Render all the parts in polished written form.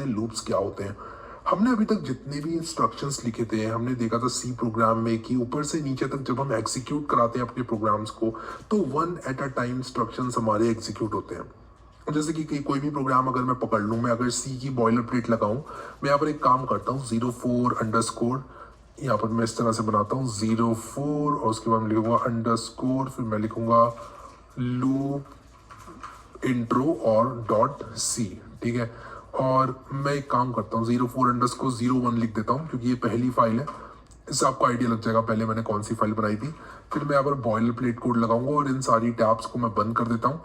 हैं लूप्स क्या होते हैं। हमने अभी तक जितने भी इंस्ट्रक्शंस लिखे थे, हमने देखा था सी प्रोग्राम में कि ऊपर से नीचे तक जब हम एग्जीक्यूट कराते हैं अपने प्रोग्राम्स को, तो 1 एट अ टाइम इंस्ट्रक्शंस हमारे एग्जीक्यूट होते हैं। जैसे कि कोई भी प्रोग्राम अगर मैं पकड़ लूँ, मैं अगर सी की बॉयलर प्लेट लगाऊं, मैं यहाँ पर एक काम करता हूँ 04_, यहाँ पर मैं इस तरह से बनाता हूँ 04 और उसके बाद मैं लिखूंगा अंडरस्कोर, फिर मैं लिखूंगा लूप इंट्रो और डॉट सी, ठीक है। और मैं एक काम करता हूँ 04_01 लिख देता हूँ क्योंकि ये पहली फाइल है, इससे आपको आइडिया लग जाएगा पहले मैंने कौन सी फाइल बनाई थी। फिर मैं यहाँ पर बॉयलर प्लेट कोड लगाऊंगा और इन सारी टैब्स को मैं बंद कर देता हूँ।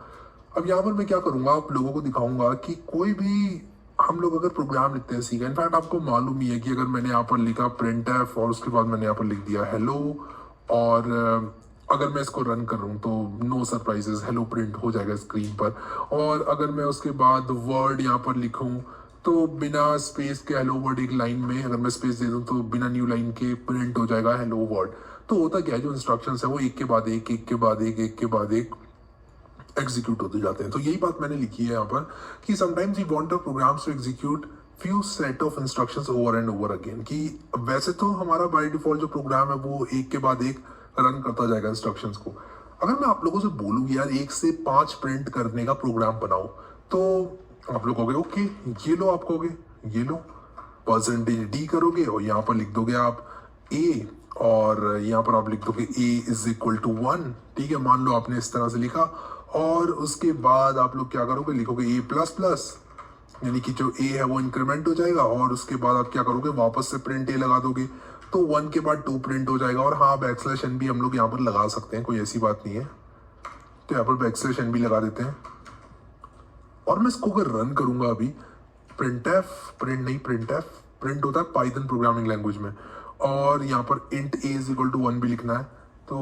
अब यहाँ पर मैं क्या करूँगा, आप लोगों को दिखाऊंगा कि कोई भी हम लोग अगर प्रोग्राम लिखते हैं सी का, इनफैक्ट आपको मालूम ही है कि अगर मैंने यहाँ पर लिखा printf और उसके बाद मैंने यहाँ पर लिख दिया हेलो, और अगर मैं इसको रन करूँ तो नो सरप्राइजेस हेलो प्रिंट हो जाएगा स्क्रीन पर। और अगर मैं उसके बाद वर्ड यहाँ पर लिखूँ तो बिना स्पेस के हेलो वर्ड एक लाइन में, अगर मैं स्पेस दे दूँ तो बिना न्यू लाइन के प्रिंट हो जाएगा हेलो वर्ड। तो होता क्या है, जो इंस्ट्रक्शंस है वो एक के बाद एक, एक के बाद एक, एक के बाद एक एग्जीक्यूट होते जाते हैं। तो यही बात मैंने लिखी है यहाँ पर कि sometimes you want the programs to execute few set of instructions over and over again, कि वैसे तो हमारा बाय डिफॉल्ट जो प्रोग्राम है वो एक के बाद एक रन करता जाएगा इंस्ट्रक्शंस को। अगर मैं आप लोगों से बोलूँ यार 1 से 5 प्रिंट करने का प्रोग्राम बनाओ, तो आप लोग कहोगे ओके, ये लो, आप कहोगे ये लो %d करोगे और यहाँ पर लिख दोगे आप a, और यहाँ पर आप लिख दोगे a=1, ठीक है। मान लो आपने इस तरह से लिखा और उसके बाद आप लोग क्या करोगे, लिखोगे a++, यानी कि जो a है वो इंक्रीमेंट हो जाएगा, और उसके बाद आप क्या करोगे, वापस से प्रिंट a लगा दोगे, तो 1 के बाद 2 प्रिंट हो जाएगा। और हाँ, बैकस्लैश n भी हम लोग यहाँ पर लगा सकते हैं, कोई ऐसी बात नहीं है, तो यहाँ पर बैकस्लैश n भी लगा देते हैं। और मैं इसको अगर रन करूंगा अभी, प्रिंट होता है पाइथन प्रोग्रामिंग लैंग्वेज में, और यहाँ पर int a=1 भी लिखना है। तो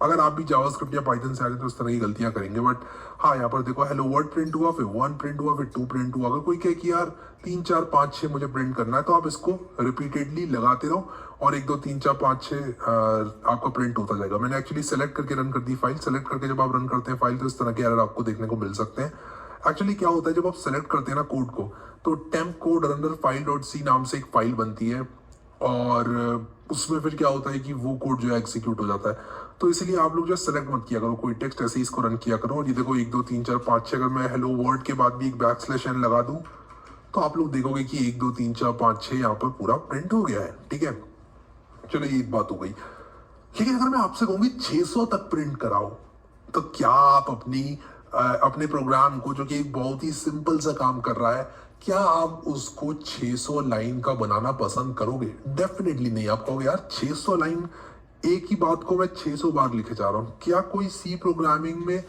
अगर आप भी जावास्क्रिप्ट या पाइथन से आ रहे हैं तो इस तरह की गलतियां करेंगे, बट हाँ यहाँ पर देखो हेलो वर्ड प्रिंट हुआ, फिर 1 प्रिंट हुआ, फिर 2 प्रिंट हुआ। अगर कोई कहे कि यार 3 4 5 6 मुझे प्रिंट करना है, तो आप इसको रिपीटेडली लगाते रहो और 1 2 3 4 5 6 आपका प्रिंट होता जाएगा। मैंने एक्चुअली सेलेक्ट करके रन कर दी फाइल। सेलेक्ट करके जब आप रन करते हैं फाइल तो इस तरह के एरर आपको देखने को मिल सकते हैं। एक्चुअली क्या होता है, जब आप सेलेक्ट करते हैं ना कोड को, तो टेम्प कोड रनर file.c नाम से एक फाइल बनती है, और उसमें फिर क्या होता है कि वो कोड जो है एग्जीक्यूट हो जाता है। तो इसलिए आप लोग जो सेलेक्ट मत किया करो, कोई टेक्स्ट ऐसे ही इसको रन किया करो। और ये देखो 1 2 3 4 5 6, अगर मैं हेलो वर्ड के बाद भी एक बैकस्लैश n लगा दूं, तो आप लोग देखोगे कि 1 2 3 4 5 6 यहाँ पर पूरा प्रिंट हो गया है, ठीक है। चलो ये एक बात हो गई। लेकिन अगर मैं आपसे कहूंगी 600 तक प्रिंट कराओ, तो क्या आप अपने प्रोग्राम को, जो कि एक बहुत ही सिंपल सा काम कर रहा है, क्या आप उसको 600 लाइन का बनाना पसंद करोगे? डेफिनेटली नहीं। आप कहोगे यार 600 लाइन, एक ही बात को मैं 600 बार लिखे जा रहा हूँ। क्या कोई सी प्रोग्रामिंग में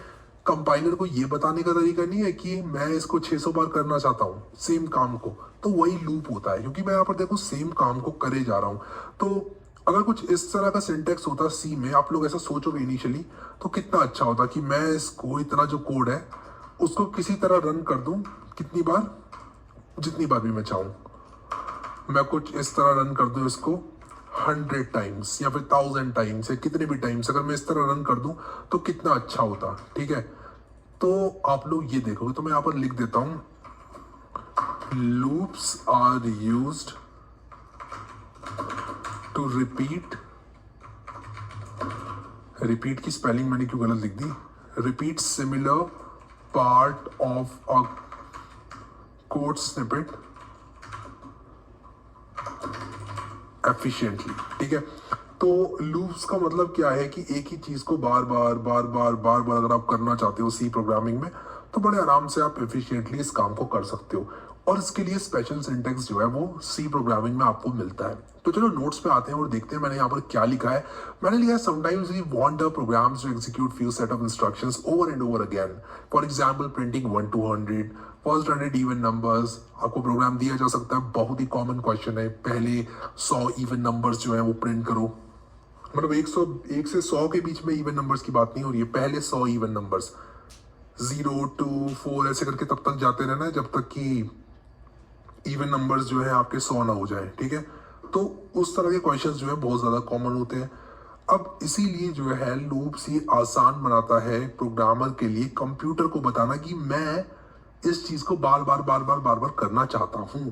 कंपाइलर को ये बताने का तरीका नहीं है कि मैं इसको 600 बार करना चाहता हूँ सेम काम को? तो वही लूप होता है, क्योंकि मैं यहाँ पर देखो सेम काम को करे जा रहा हूँ। तो अगर कुछ इस तरह का सिंटेक्स होता सी में, आप लोग ऐसा सोचोगे इनिशियली, तो कितना अच्छा होता कि मैं इसको इतना जो कोड है उसको किसी तरह रन कर दूं, कितनी बार, जितनी बार भी मैं चाहूं। मैं कुछ इस तरह रन कर दूं इसको 100 टाइम्स या फिर 1000 टाइम्स या कितने भी टाइम्स, अगर मैं इस तरह रन कर दूं तो कितना अच्छा होता, ठीक है। तो आप लोग ये देखोगे, तो मैं यहाँ पर लिख देता हूं loops are used to repeat की स्पेलिंग मैंने क्यों गलत लिख दी, repeat similar part of a code snippet efficiently, ठीक है। तो लूप्स का मतलब क्या है कि एक ही चीज को बार बार अगर आप करना चाहते हो सी प्रोग्रामिंग में, तो बड़े आराम से आप एफिशिएंटली इस काम को कर सकते हो। और इसके लिए स्पेशल सिंटेक्स जो है वो सी प्रोग्रामिंग में आपको मिलता है। तो चलो नोट्स पे आते हैं और देखते हैं मैंने यहाँ पर क्या लिखा है। मैंने लिखा है sometimes we want the programs to execute few set of instructions over and over again. For example printing 1 to 100, first 100 even numbers. आपको प्रोग्राम दिया जा सकता है, बहुत ही कॉमन क्वेश्चन है, पहले 100 इवन नंबर्स जो है वो प्रिंट करो। मतलब 1 से 100 के बीच में इवन नंबर्स की बात नहीं हो रही है, पहले 100 इवन नंबर्स, 0 2 4 ऐसे करके तब तक जाते रहना है जब तक कि इवन नंबर्स जो है आपके 100 ना हो जाए, ठीक है। तो उस तरह के क्वेश्चंस जो है बहुत ज्यादा कॉमन होते हैं। अब इसीलिए जो है लूप्स ये आसान बनाता है प्रोग्रामर के लिए कंप्यूटर को बताना कि मैं इस चीज को बार बार करना चाहता हूं।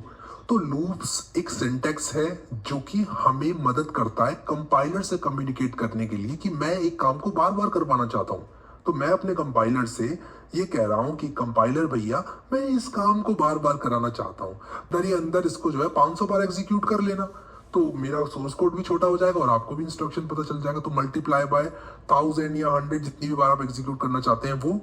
तो लूप्स एक सिंटेक्स है जो कि हमें मदद करता है कंपाइलर से कम्युनिकेट करने के लिए कि मैं एक काम को बार बार कर पाना चाहता हूं। तो मैं अपने कंपाइलर से ये कह रहा हूं कि कंपाइलर भैया मैं इस काम को बार बार कराना चाहता हूं, मेरे अंदर इसको जो है 500 बार एग्जीक्यूट कर लेना। तो मेरा सोर्स कोड भी छोटा हो जाएगा और आपको भी इंस्ट्रक्शन पता चल जाएगा। तो मल्टीप्लाई बाय 1000 या 100 जितनी भी बार आप एग्जीक्यूट करना चाहते हैं वो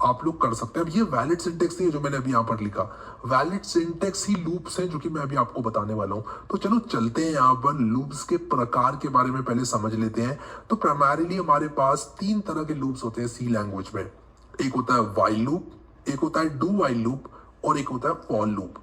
आप लोग कर सकते हैं। अब ये वैलिड सिंटेक्स नहीं है जो मैंने अभी यहाँ पर लिखा, वैलिड सिंटेक्स ही लूप्स हैं जो कि मैं अभी आपको बताने वाला हूँ। तो चलो चलते हैं यहाँ पर लूप्स के प्रकार के बारे में पहले समझ लेते हैं। तो प्राइमरीली हमारे पास 3 तरह के लूप्स होते हैं सी लैंग्वेज में। एक होता है व्हाइल लूप, एक होता है डू व्हाइल लूप और एक होता है फॉर लूप।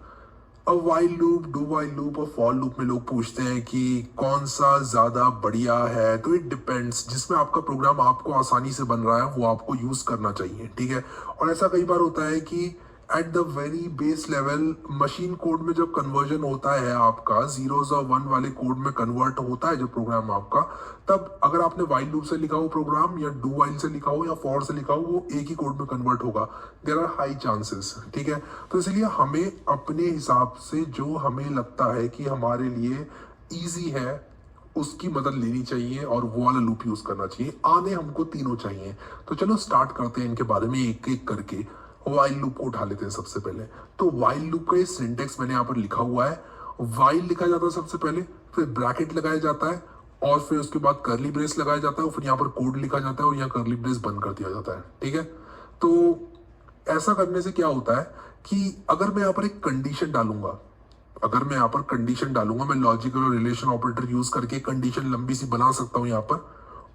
अब while loop, do while loop और फॉर लूप में लोग पूछते हैं कि कौन सा ज्यादा बढ़िया है। तो इट डिपेंड्स, जिसमें आपका प्रोग्राम आपको आसानी से बन रहा है वो आपको यूज करना चाहिए, ठीक है। और ऐसा कई बार होता है कि at the very base level machine code में जब कन्वर्जन होता है आपका, जीरोस और वन वाले कोड में कन्वर्ट होता है जब प्रोग्राम आपका, तब अगर आपने व्हाइल लूप से लिखा हो प्रोग्राम या डू व्हाइल से लिखा हो या फॉर से लिखा हो, वो एक ही कोड में कन्वर्ट होगा। देयर आर हाई चांसेस, ठीक है। तो इसलिए हमें अपने हिसाब से जो हमें लगता है कि हमारे लिए ईजी है उसकी मदद लेनी चाहिए और वो वाला लूप यूज करना चाहिए। आने हमको तीनों चाहिए। तो चलो स्टार्ट करते हैं इनके बारे में एक एक करके। व्हाइल लूप को उठा लेते हैं सबसे पहले। तो व्हाइल लूप का ये सिंटेक्स मैंने यहाँ पर लिखा हुआ है। व्हाइल लिखा जाता है सबसे पहले, फिर ब्रैकेट लगाया जाता है और फिर उसके बाद कर्ली ब्रेस लगाया जाता है और फिर यहाँ पर कोड लिखा जाता है और यहाँ कर्ली ब्रेस बंद कर दिया जाता है, ठीक है। तो ऐसा करने से क्या होता है कि अगर मैं यहाँ पर एक कंडीशन डालूंगा, मैं लॉजिकल और रिलेशन ऑपरेटर यूज करके कंडीशन लंबी सी बना सकता हूँ यहाँ पर।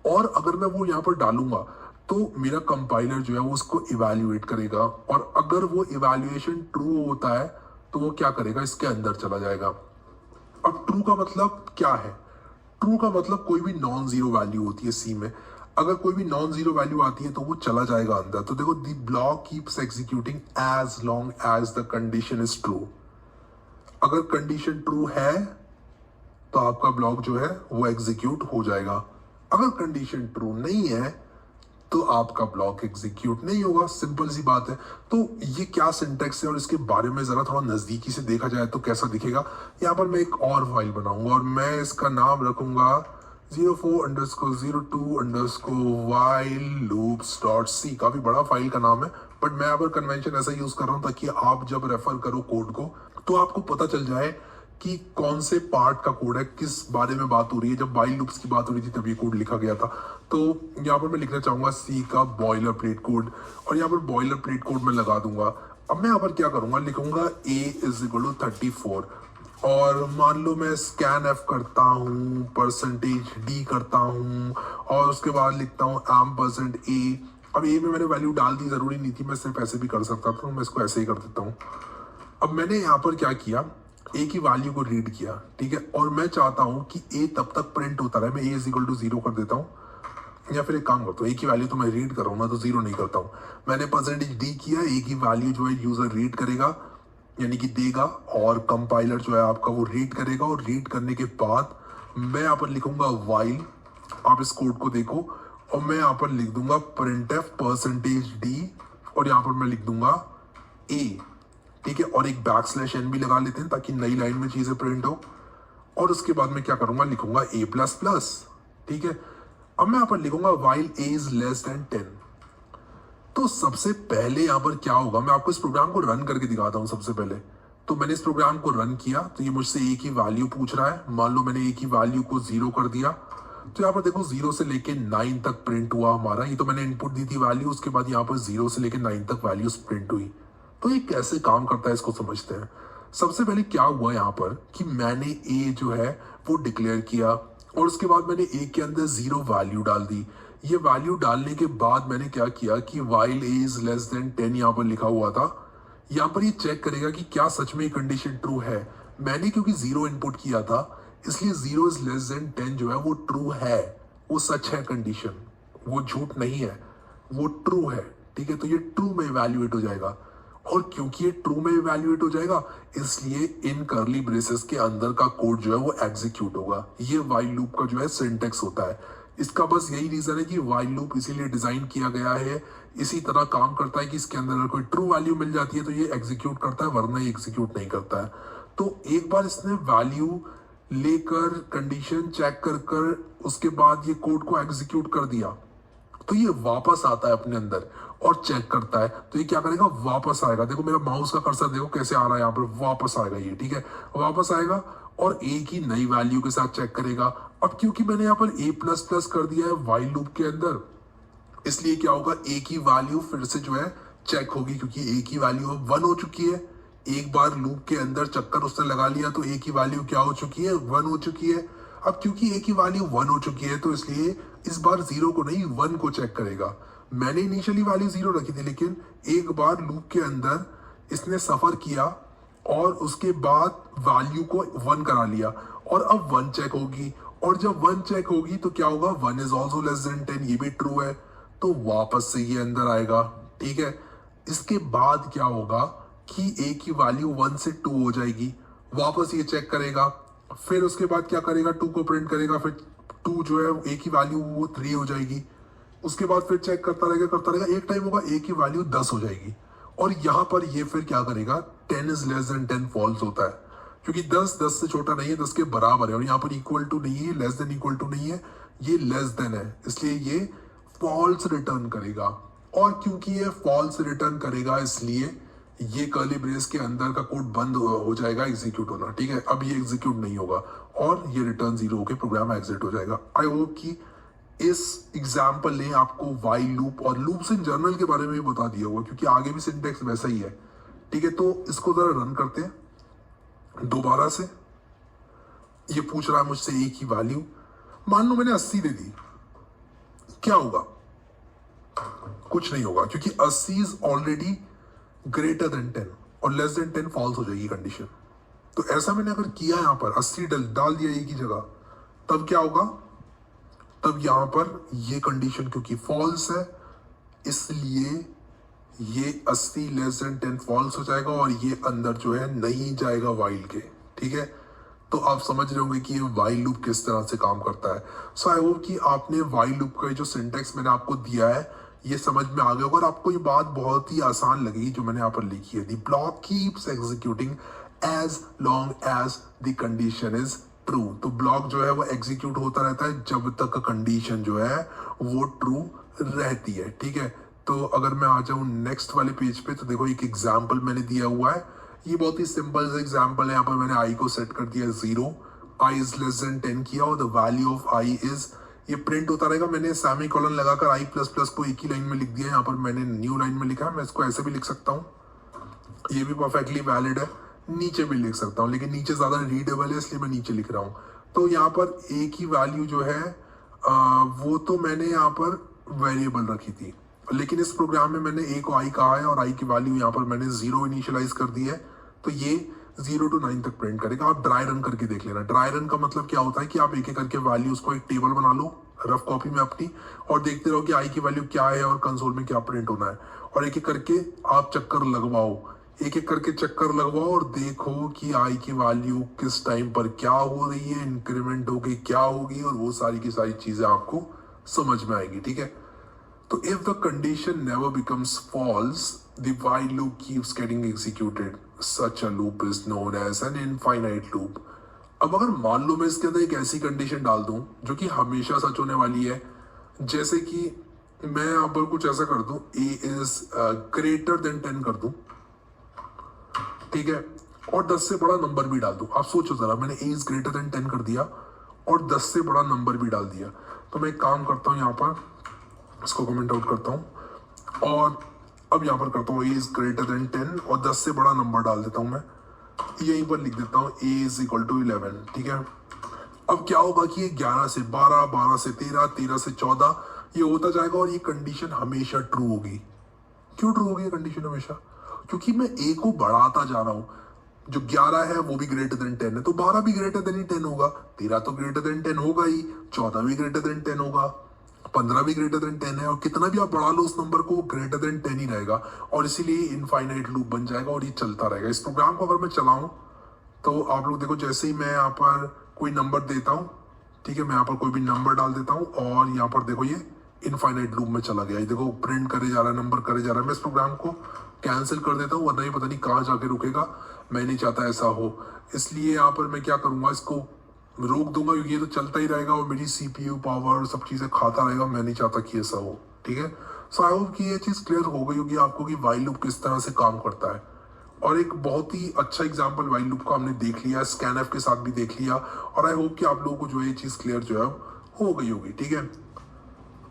और अगर मैं वो यहाँ पर डालूंगा तो मेरा कंपाइलर जो है वो उसको इवैल्यूएट करेगा और अगर वो इवैल्यूएशन ट्रू होता है तो वो क्या करेगा, इसके अंदर चला जाएगा। अब ट्रू का मतलब क्या है? ट्रू का मतलब कोई भी नॉन जीरो वैल्यू होती है सी में। अगर कोई भी नॉन जीरो वैल्यू आती है तो वो चला जाएगा अंदर। तो देखो, the block keeps executing as long as the condition is true. अगर कंडीशन ट्रू है तो आपका ब्लॉक जो है वो एग्जीक्यूट हो जाएगा। अगर कंडीशन ट्रू नहीं है तो आपका ब्लॉक एग्जीक्यूट नहीं होगा। सिंपल सी बात है। तो ये क्या सिंटेक्स है और इसके बारे में जरा थोड़ा नजदीकी से देखा जाए तो कैसा दिखेगा। यहाँ पर मैं एक और फाइल बनाऊंगा और मैं इसका नाम रखूंगा 04_02_while_loops.c। काफी बड़ा फाइल का नाम है, बट मैं यहाँ पर कन्वेंशन ऐसा यूज कर रहा हूँ ताकि आप जब रेफर करो कोड को तो आपको पता चल जाए कि कौन से पार्ट का कोड है, किस बारे में बात हो रही है। जब व्हाइल लूप्स की बात हो रही थी तब ये कोड लिखा गया था। तो यहाँ पर मैं लिखना चाहूंगा सी का बॉयलर प्लेट कोड और यहाँ पर बॉयलर प्लेट कोड में लगा दूंगा। अब मैं यहाँ पर क्या करूंगा, लिखूंगा a=34 और मान लो मैं स्कैन एफ करता हूँ, %d करता हूँ और उसके बाद लिखता हूँ %a। अब ए में मैंने वैल्यू डाल दी, जरूरी नहीं थी, मैं सिर्फ ऐसे भी कर सकता था, तो मैं इसको ऐसे ही कर देता हूँ। अब मैंने यहाँ पर क्या किया, ए की वैल्यू को रीड किया, ठीक है। और मैं चाहता हूं कि ए तब तक प्रिंट होता रहे। मैं a=0 कर देता हूं, या फिर एक काम करता हूं, ए की वैल्यू तो मैं रीड कर रहा हूं ना, तो 0 नहीं करता हूं। मैंने %d किया, ए की वैल्यू जो है यूजर रीड करेगा यानी कि देगा और कंपाइलर जो है आपका वो रीड करेगा। और रीड करने के बाद मैं यहाँ पर लिखूंगा व्हाइल। आप इस कोड को देखो और मैं यहाँ पर लिख दूंगा printf %d और यहाँ पर मैं लिख दूंगा a, ठीक है। और एक \n भी लगा लेते हैं ताकि नई लाइन में चीजें प्रिंट हो। और उसके बाद मैं क्या करूंगा, लिखूंगा a++, ठीक है। अब मैं यहां पर लिखूंगा while a is less than 10। तो सबसे पहले यहां पर क्या होगा, मैं आपको इस प्रोग्राम को रन करके दिखाता हूं। सबसे पहले तो मैंने इस प्रोग्राम को रन किया तो ये मुझसे a की वैल्यू पूछ रहा है। मान लो मैंने a की वैल्यू को 0 कर दिया तो यहाँ पर देखो 0 से लेके 9 तक प्रिंट हुआ हमारा। ये तो मैंने इनपुट दी थी वैल्यू, उसके बाद यहाँ पर 0 से लेके 9 तक वैल्यूज प्रिंट हुई। तो ये कैसे काम करता है इसको समझते हैं। सबसे पहले क्या हुआ यहाँ पर कि मैंने a जो है वो डिक्लेयर किया और उसके बाद मैंने a के अंदर 0 वैल्यू डाल दी। ये वैल्यू डालने के बाद मैंने क्या किया कि while a is less than 10 यहाँ पर लिखा हुआ था। यहाँ पर ये चेक करेगा कि क्या सच में कंडीशन ट्रू है। मैंने क्योंकि 0 इनपुट किया था इसलिए 0 is less than 10 जो है वो ट्रू है, वो सच है कंडीशन, वो झूठ नहीं है, वो ट्रू है, ठीक है। तो ये ट्रू में इवैल्यूएट हो जाएगा और क्योंकि ये ट्रू में इवैल्यूएट हो जाएगा इसलिए इन कर्ली ब्रेसेस के अंदर का कोड जो है वो एग्जीक्यूट होगा। ये व्हाइल लूप का जो है सिंटेक्स होता है। इसका बस यही रीजन है कि वाइल लूप इसीलिए डिजाइन किया गया है, इसी तरह काम करता है कि इसके अंदर अगर कोई ट्रू वैल्यू मिल जाती है तो ये एग्जीक्यूट करता है, वरना ये एग्जीक्यूट नहीं करता है। तो एक बार इसने वैल्यू लेकर कंडीशन चेक कर कर उसके बाद ये कोड को एग्जीक्यूट कर दिया, तो ये वापस आता है अपने अंदर और चेक करता है। तो ये क्या करेगा, वापस आएगा। देखो मेरा माउस का कर्सर देखो कैसे आ रहा है यहाँ पर, वापस आएगा ये, ठीक है, वापस आएगा और एक ही नई वैल्यू के साथ चेक करेगा। अब क्योंकि मैंने यहाँ पर a प्लस प्लस कर दिया है वाइल लूप के अंदर, इसलिए क्या होगा, एक ही वैल्यू फिर से जो है चेक होगी, क्योंकि एक ही वैल्यू 1 हो चुकी है। एक बार लूप के अंदर चक्कर उसने लगा लिया तो एक ही वैल्यू क्या हो चुकी है, 1 हो चुकी है। अब क्योंकि एक ही वैल्यू 1 हो चुकी है तो इसलिए इस बार 0 को नहीं 1 को चेक करेगा। मैंने इनिशियली वैल्यू 0 रखी थी, लेकिन एक बार लूप के अंदर इसने सफर किया और उसके बाद वैल्यू को 1 करा लिया और अब 1 चेक होगी, और जब 1 चेक होगी तो क्या होगा, 1 इज ऑल्सो लेस देन 10, ये भी ट्रू है, तो वापस से ये अंदर आएगा, ठीक है। इसके बाद क्या होगा कि एक ही वैल्यू 1 से 2 हो जाएगी, वापस ये चेक करेगा, फिर उसके बाद क्या करेगा, 2 को प्रिंट करेगा, फिर 2 जो है एक ही वैल्यू वो 3 हो जाएगी, उसके बाद फिर चेक करता रहेगा, एक टाइम होगा एक ही वैल्यू 10 हो जाएगी, और यहाँ पर ये फिर क्या करेगा, 10 इज लेस देन 10 फॉल्स होता है, क्योंकि 10 से छोटा नहीं है, 10 के बराबर है, और यहाँ पर इक्वल टू नहीं है, लेस देन इक्वल टू नहीं है, ये लेस देन है, इसलिए ये फॉल्स रिटर्न करेगा। और क्योंकि ये फॉल्स रिटर्न करेगा इसलिए ये कर्ली ब्रेस के अंदर का कोड बंद हो जाएगा एग्जीक्यूट होना, ठीक है। अब ये एग्जीक्यूट नहीं होगा और ये रिटर्न 0 होकर प्रोग्राम एग्जिट हो जाएगा। आई होप कि इस एग्जाम्पल ने आपको वाइल लूप और लूप्स इन जनरल के बारे में भी बता दिया होगा, क्योंकि आगे भी सिंटेक्स वैसा ही है, ठीक है। तो इसको जरा रन करते हैं दोबारा से। ये पूछ रहा है मुझसे एक ही वैल्यू, मान लो मैंने 80 दे दी, क्या होगा, कुछ नहीं होगा, क्योंकि 80 इज ऑलरेडी ग्रेटर देन 10 और लेस देन 10 फॉल्स हो जाएगी कंडीशन। तो ऐसा मैंने अगर किया यहाँ पर 80 डाल दिया एक ही जगह, तब क्या होगा, तब यहां पर ये कंडीशन क्योंकि फॉल्स है इसलिए ये 80 लेस देन 10 फॉल्स हो जाएगा और ये अंदर जो है नहीं जाएगा वाइल के, ठीक है। तो आप समझ रहे होंगे कि ये वाइल लूप किस तरह से काम करता है। सो आई होप कि आपने वाइल लूप का जो सिंटेक्स मैंने आपको दिया है ये समझ में आ गया होगा और आपको ये बात बहुत ही आसान लगेगी जो मैंने यहाँ पर लिखी है। The block keeps executing as long as the condition is true. तो ब्लॉक जो है वो एग्जीक्यूट होता रहता है जब तक कंडीशन जो है वो ट्रू रहती है, ठीक है। तो अगर मैं आ जाऊं नेक्स्ट वाले पेज पे तो देखो एक एग्जांपल मैंने दिया हुआ है, ये बहुत ही सिंपल सा एग्जांपल है। यहाँ पर मैंने आई को सेट कर दिया 0, आई इज लेस देन 10 किया और the value of I is, ये प्रिंट होता रहेगा। मैंने सेमीकोलन लगाकर आई प्लस प्लस को एक ही लाइन में लिख दिया, यहाँ पर मैंने न्यू लाइन में लिखा है। मैं इसको ऐसे भी लिख सकता हूँ, ये भी परफेक्टली वैलिड है, नीचे भी लिख सकता हूँ, लेकिन नीचे ज्यादा रीडेबल है इसलिए मैं नीचे लिख रहा हूँ। तो यहाँ पर एक ही वैल्यू जो है वो तो मैंने यहाँ पर वेरिएबल रखी थी, लेकिन इस प्रोग्राम में मैंने ए को आई कहा है और आई की वैल्यू यहाँ पर मैंने 0 इनिशियलाइज कर दी है, तो ये 0 to 9 तक प्रिंट करेगा। आप ड्राई रन करके देख लेना। ड्राई रन का मतलब क्या होता है कि आप एक एक करके वैल्यूज को एक टेबल बना लो रफ कॉपी में अपनी और देखते रहो कि आई की वैल्यू क्या है और कंसोल में क्या प्रिंट होना है, और एक एक करके आप चक्कर लगवाओ, एक एक करके चक्कर लगवाओ और देखो कि आई की वैल्यू किस टाइम पर क्या हो रही है, इंक्रीमेंट होगी क्या होगी, और वो सारी की सारी चीजें आपको समझ में आएगी, ठीक है। तो if the condition never becomes false the while loop keeps getting executed, such a loop is known as an infinite loop. अब अगर मान लो मैं इसके अंदर एक ऐसी कंडीशन डाल दूं जो कि हमेशा सच होने वाली है, जैसे कि मैं यहाँ पर कुछ ऐसा कर दूं, a इज ग्रेटर देन 10 कर दूं, ठीक है, और 10 से बड़ा नंबर भी डाल दूं। आप सोचो जरा, मैंने a इज ग्रेटर देन 10 कर दिया और 10 से बड़ा नंबर भी डाल दिया। तो मैं एक काम करता हूँ, यहाँ पर इसको कमेंट आउट करता हूँ और अब यहाँ पर करता हूँ a इज ग्रेटर देन 10 और 10 से बड़ा नंबर डाल देता हूँ। मैं यहीं पर लिख देता हूँ a इज इक्वल टू 11, ठीक है। अब क्या होगा कि ये 11 से 12, 12 से 13, 13 से 14 ये होता जाएगा और ये कंडीशन हमेशा ट्रू होगी। क्यों ट्रू होगी ये कंडीशन हमेशा? क्योंकि मैं a को बढ़ाता जा रहा हूँ। जो 11 है वो भी ग्रेटर देन 10 है, तो 12 भी ग्रेटर देन 10 होगा, 13 तो ग्रेटर देन 10 होगा ही, 14 भी ग्रेटर देन 10 होगा, 15 भी ग्रेटर देन 10 है, और कितना भी आप बढ़ा लो उस नंबर को ग्रेटर देन 10 ही रहेगा, और इसीलिए इनफाइनाइट लूप बन जाएगा और ये चलता रहेगा। इस प्रोग्राम को अगर मैं चलाऊं तो आप लोग देखो, जैसे ही मैं यहाँ पर कोई नंबर देता हूं ठीक है, मैं यहाँ पर कोई भी नंबर डाल देता हूँ और यहाँ पर देखो ये इनफाइनाइट लूप में चला गया। ये देखो प्रिंट करे जा रहा है, नंबर करे जा रहा है। मैं इस प्रोग्राम को कैंसिल कर देता हूँ, वरना ये पता नहीं कहाँ जाके रुकेगा। मैं नहीं चाहता ऐसा हो, इसलिए यहाँ पर मैं क्या करूँगा, इसको रोक दूंगा, क्योंकि ये तो चलता ही रहेगा और मेरी CPU पावर सब चीज़ें खाता रहेगा। मैं नहीं चाहता कि ऐसा हो, ठीक है। सो आई होप कि ये चीज़ क्लियर हो गई होगी आपको कि वाइल लूप किस तरह से काम करता है। और एक बहुत ही अच्छा एग्जांपल वाइल लूप का हमने देख लिया, स्कैनफ के साथ भी देख लिया, और आई होप कि आप लोगों को जो है ये चीज़ क्लियर जो है हो गई होगी, ठीक है।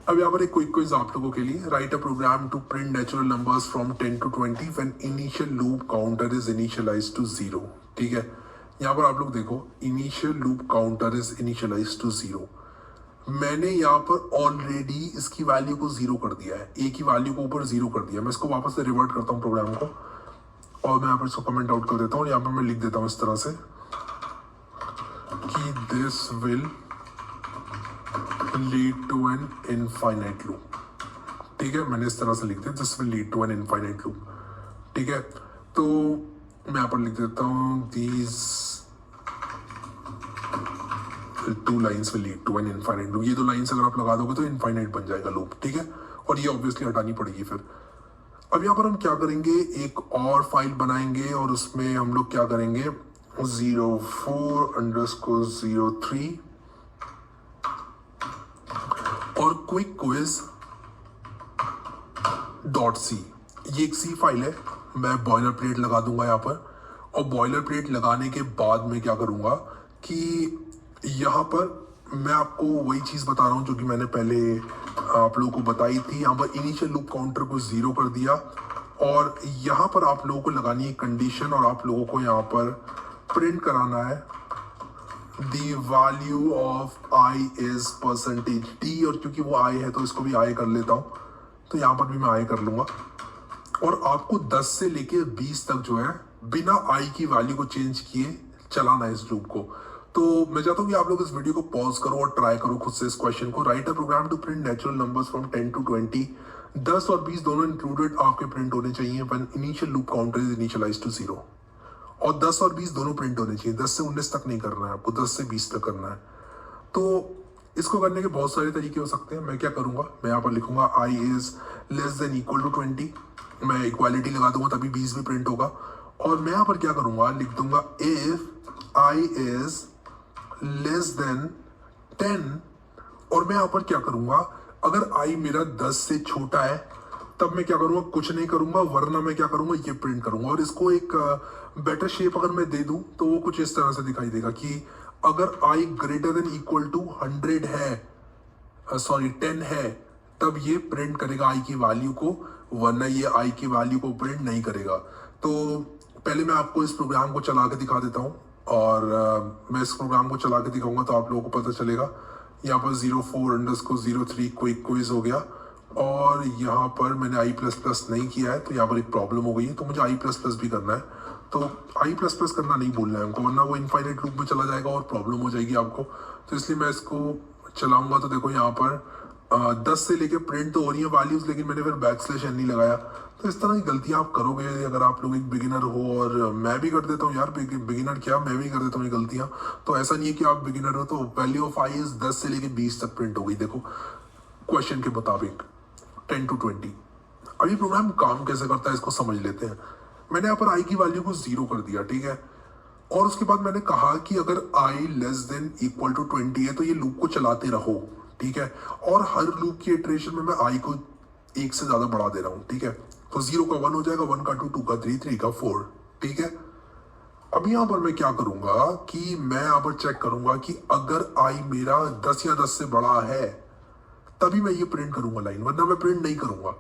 अब यहाँ पर एक क्विक क्विज आप लोगों के लिए। Write a program to print natural numbers from 10 to 20 when initial loop counter is initialized to 0, ठीक है। यहाँ पर आप लोग देखो, initial loop counter is initialized to 0। मैंने यहाँ पर ऑलरेडी इसकी वैल्यू को 0 कर दिया है, ए की वैल्यू को ऊपर 0 कर दिया। मैं इसको वापस से रिवर्ट करता हूँ प्रोग्राम को, और मैं यहाँ पर इसको कमेंट आउट कर देता हूँ। यहाँ पर मैं लिख देता हूँ इस तरह से कि this will lead to an infinite loop, ठीक है। मैंने इस तरह से लिख दिया, this will lead to an infinite loop, ठीक है। तो मैं यहाँ पर लिख देता हूँ these 2 lines will lead to an infinite loop. ये 2 लाइन्स अगर आप लगा दोगे तो इनफाइनाइट बन जाएगा लूप, ठीक है। और ये ऑब्वियसली हटानी पड़ेगी फिर। अब यहाँ पर हम क्या करेंगे, एक और फाइल बनाएंगे और उसमें हम लोग क्या करेंगे, 04_03 और क्विक क्विज .c। ये एक सी फाइल है। मैं बॉयलर प्लेट लगा दूंगा यहाँ पर, और बॉयलर प्लेट लगाने के बाद मैं क्या करूंगा कि यहाँ पर मैं आपको वही चीज़ बता रहा हूँ जो कि मैंने पहले आप लोगों को बताई थी। यहाँ पर इनिशियल लूप काउंटर को 0 कर दिया, और यहाँ पर आप लोगों को लगानी है कंडीशन, और आप लोगों को यहाँ पर प्रिंट कराना है the value of i is %d। और क्योंकि वो i है तो इसको भी i कर लेता हूँ, तो यहाँ पर भी मैं i कर लूंगा। और आपको 10 से लेके 20 तक जो है बिना i की वैल्यू को चेंज किए चलाना है इस लूप को। तो मैं चाहता हूँ कि आप लोग इस वीडियो को पॉज करो और ट्राई करो खुद से इस क्वेश्चन को। Write a program to print natural numbers from 10 to 20। 10 और 20 दोनों इंक्लूडेड आपके प्रिंट होने चाहिए when initial loop counter is initialized to 0। और 10 और 20 दोनों प्रिंट होने चाहिए, 10 से 19 तक नहीं करना है आपको, 10 से 20 तक करना है। तो इसको करने के बहुत सारे तरीके हो सकते हैं। मैं क्या करूंगा, मैं यहाँ पर लिखूंगा i is less than equal to 20। मैं इक्वालिटी लगा दूंगा तभी 20 भी प्रिंट होगा। और मैं यहाँ पर क्या करूंगा, लिख दूंगा if i is less then 10। और मैं यहाँ पर क्या करूंगा, अगर i मेरा 10 से छोटा है तब मैं क्या करूंगा, कुछ नहीं करूंगा, वरना मैं क्या करूंगा, ये प्रिंट करूंगा। और इसको एक बेटर शेप अगर मैं दे दूं तो वो कुछ इस तरह से दिखाई देगा कि अगर i greater than equal to 100 है, 10 है, तब ये प्रिंट करेगा i की वैल्यू को, वरना ये i की वैल्यू को प्रिंट नहीं करेगा। तो पहले मैं आपको इस प्रोग्राम को चला के दिखा देता हूँ, और मैं इस प्रोग्राम को चला के दिखाऊंगा तो आप लोगों को पता चलेगा। यहाँ पर 04_03 क्विक क्विज हो गया, और यहाँ पर मैंने i++ नहीं किया है, तो यहाँ पर एक प्रॉब्लम हो गई है। तो मुझे i++ भी करना है, तो i++ करना नहीं भूलना है हमको, वरना वो इनफाइनाइट लूप में चला जाएगा और प्रॉब्लम हो जाएगी आपको। तो इसलिए मैं इसको चलाऊंगा। तो देखो यहाँ पर 10 से लेके प्रिंट तो हो रही है वैल्यूज, लेकिन मैंने फिर \n नहीं लगाया। तो इस तरह की गलतियां आप करोगे अगर आप लोग एक बिगिनर हो, और मैं भी कर देता हूँ यार, बिगिनर क्या, मैं भी कर देता हूँ ये गलतियां। तो ऐसा नहीं है कि आप बिगिनर हो तो वैल्यू ऑफ i इज 10 से लेके 20 तक प्रिंट हो गई। देखो क्वेश्चन के मुताबिक 10 to 20। अब ये प्रोग्राम काम कैसे करता है इसको समझ लेते हैं। मैंने यहाँ पर i की वैल्यू को 0 कर दिया, ठीक है। और उसके बाद मैंने कहा कि अगर i less than equal to 20 है तो ये लूप को चलाते रहो, ठीक है। और हर लूप की इटरेशन में मैं i को 1 से ज्यादा बढ़ा दे रहा हूँ, ठीक है। तो 0 का 1 हो जाएगा, 1 का 2, 2 का 3, 3 का 4, ठीक है। अब यहाँ पर मैं क्या करूंगा कि मैं यहाँ पर चेक करूंगा कि अगर i मेरा 10 या 10 से बड़ा है तभी मैं ये प्रिंट करूंगा लाइन, वरना मैं प्रिंट नहीं करूंगा।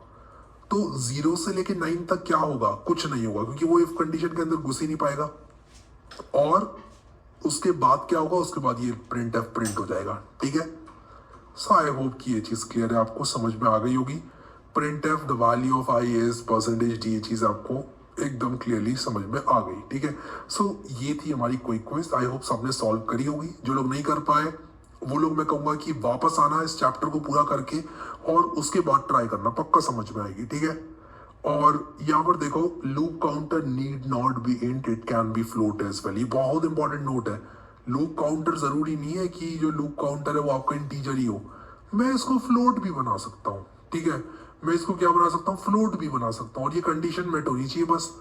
तो 0 से लेके 9 तक क्या होगा, कुछ नहीं होगा, क्योंकि वो इफ कंडीशन के अंदर घुस ही नहीं पाएगा। और उसके बाद क्या होगा, उसके बाद ये प्रिंट हो जाएगा, ठीक है। सो आई होप कि ये चीज क्लियर है, आपको समझ में आ गई होगी। printf the value of i is %d, ये चीज आपको एकदम क्लियरली समझ में आ गई, ठीक है। सो ये थी हमारी क्विक क्विज। आई होप सबने सॉल्व करी होगी। जो लोग नहीं कर पाए वो लोग मैं कहूंगा कि वापस आना इस चैप्टर को पूरा करके, और उसके बाद ट्राई करना, पक्का समझ में आएगी, ठीक है। और यहाँ पर देखो, loop counter need not be int, it can be float as well. ये बहुत इंपॉर्टेंट नोट है। लूप काउंटर जरूरी नहीं है कि जो लूप काउंटर है वो आपका इंटीजर ही हो, मैं इसको फ्लोट भी बना सकता हूँ, ठीक है। मैं इसको क्या बना सकता हूँ, फ्लोट भी बना सकता हूँ, और ये कंडीशन मेट होनी चाहिए बस,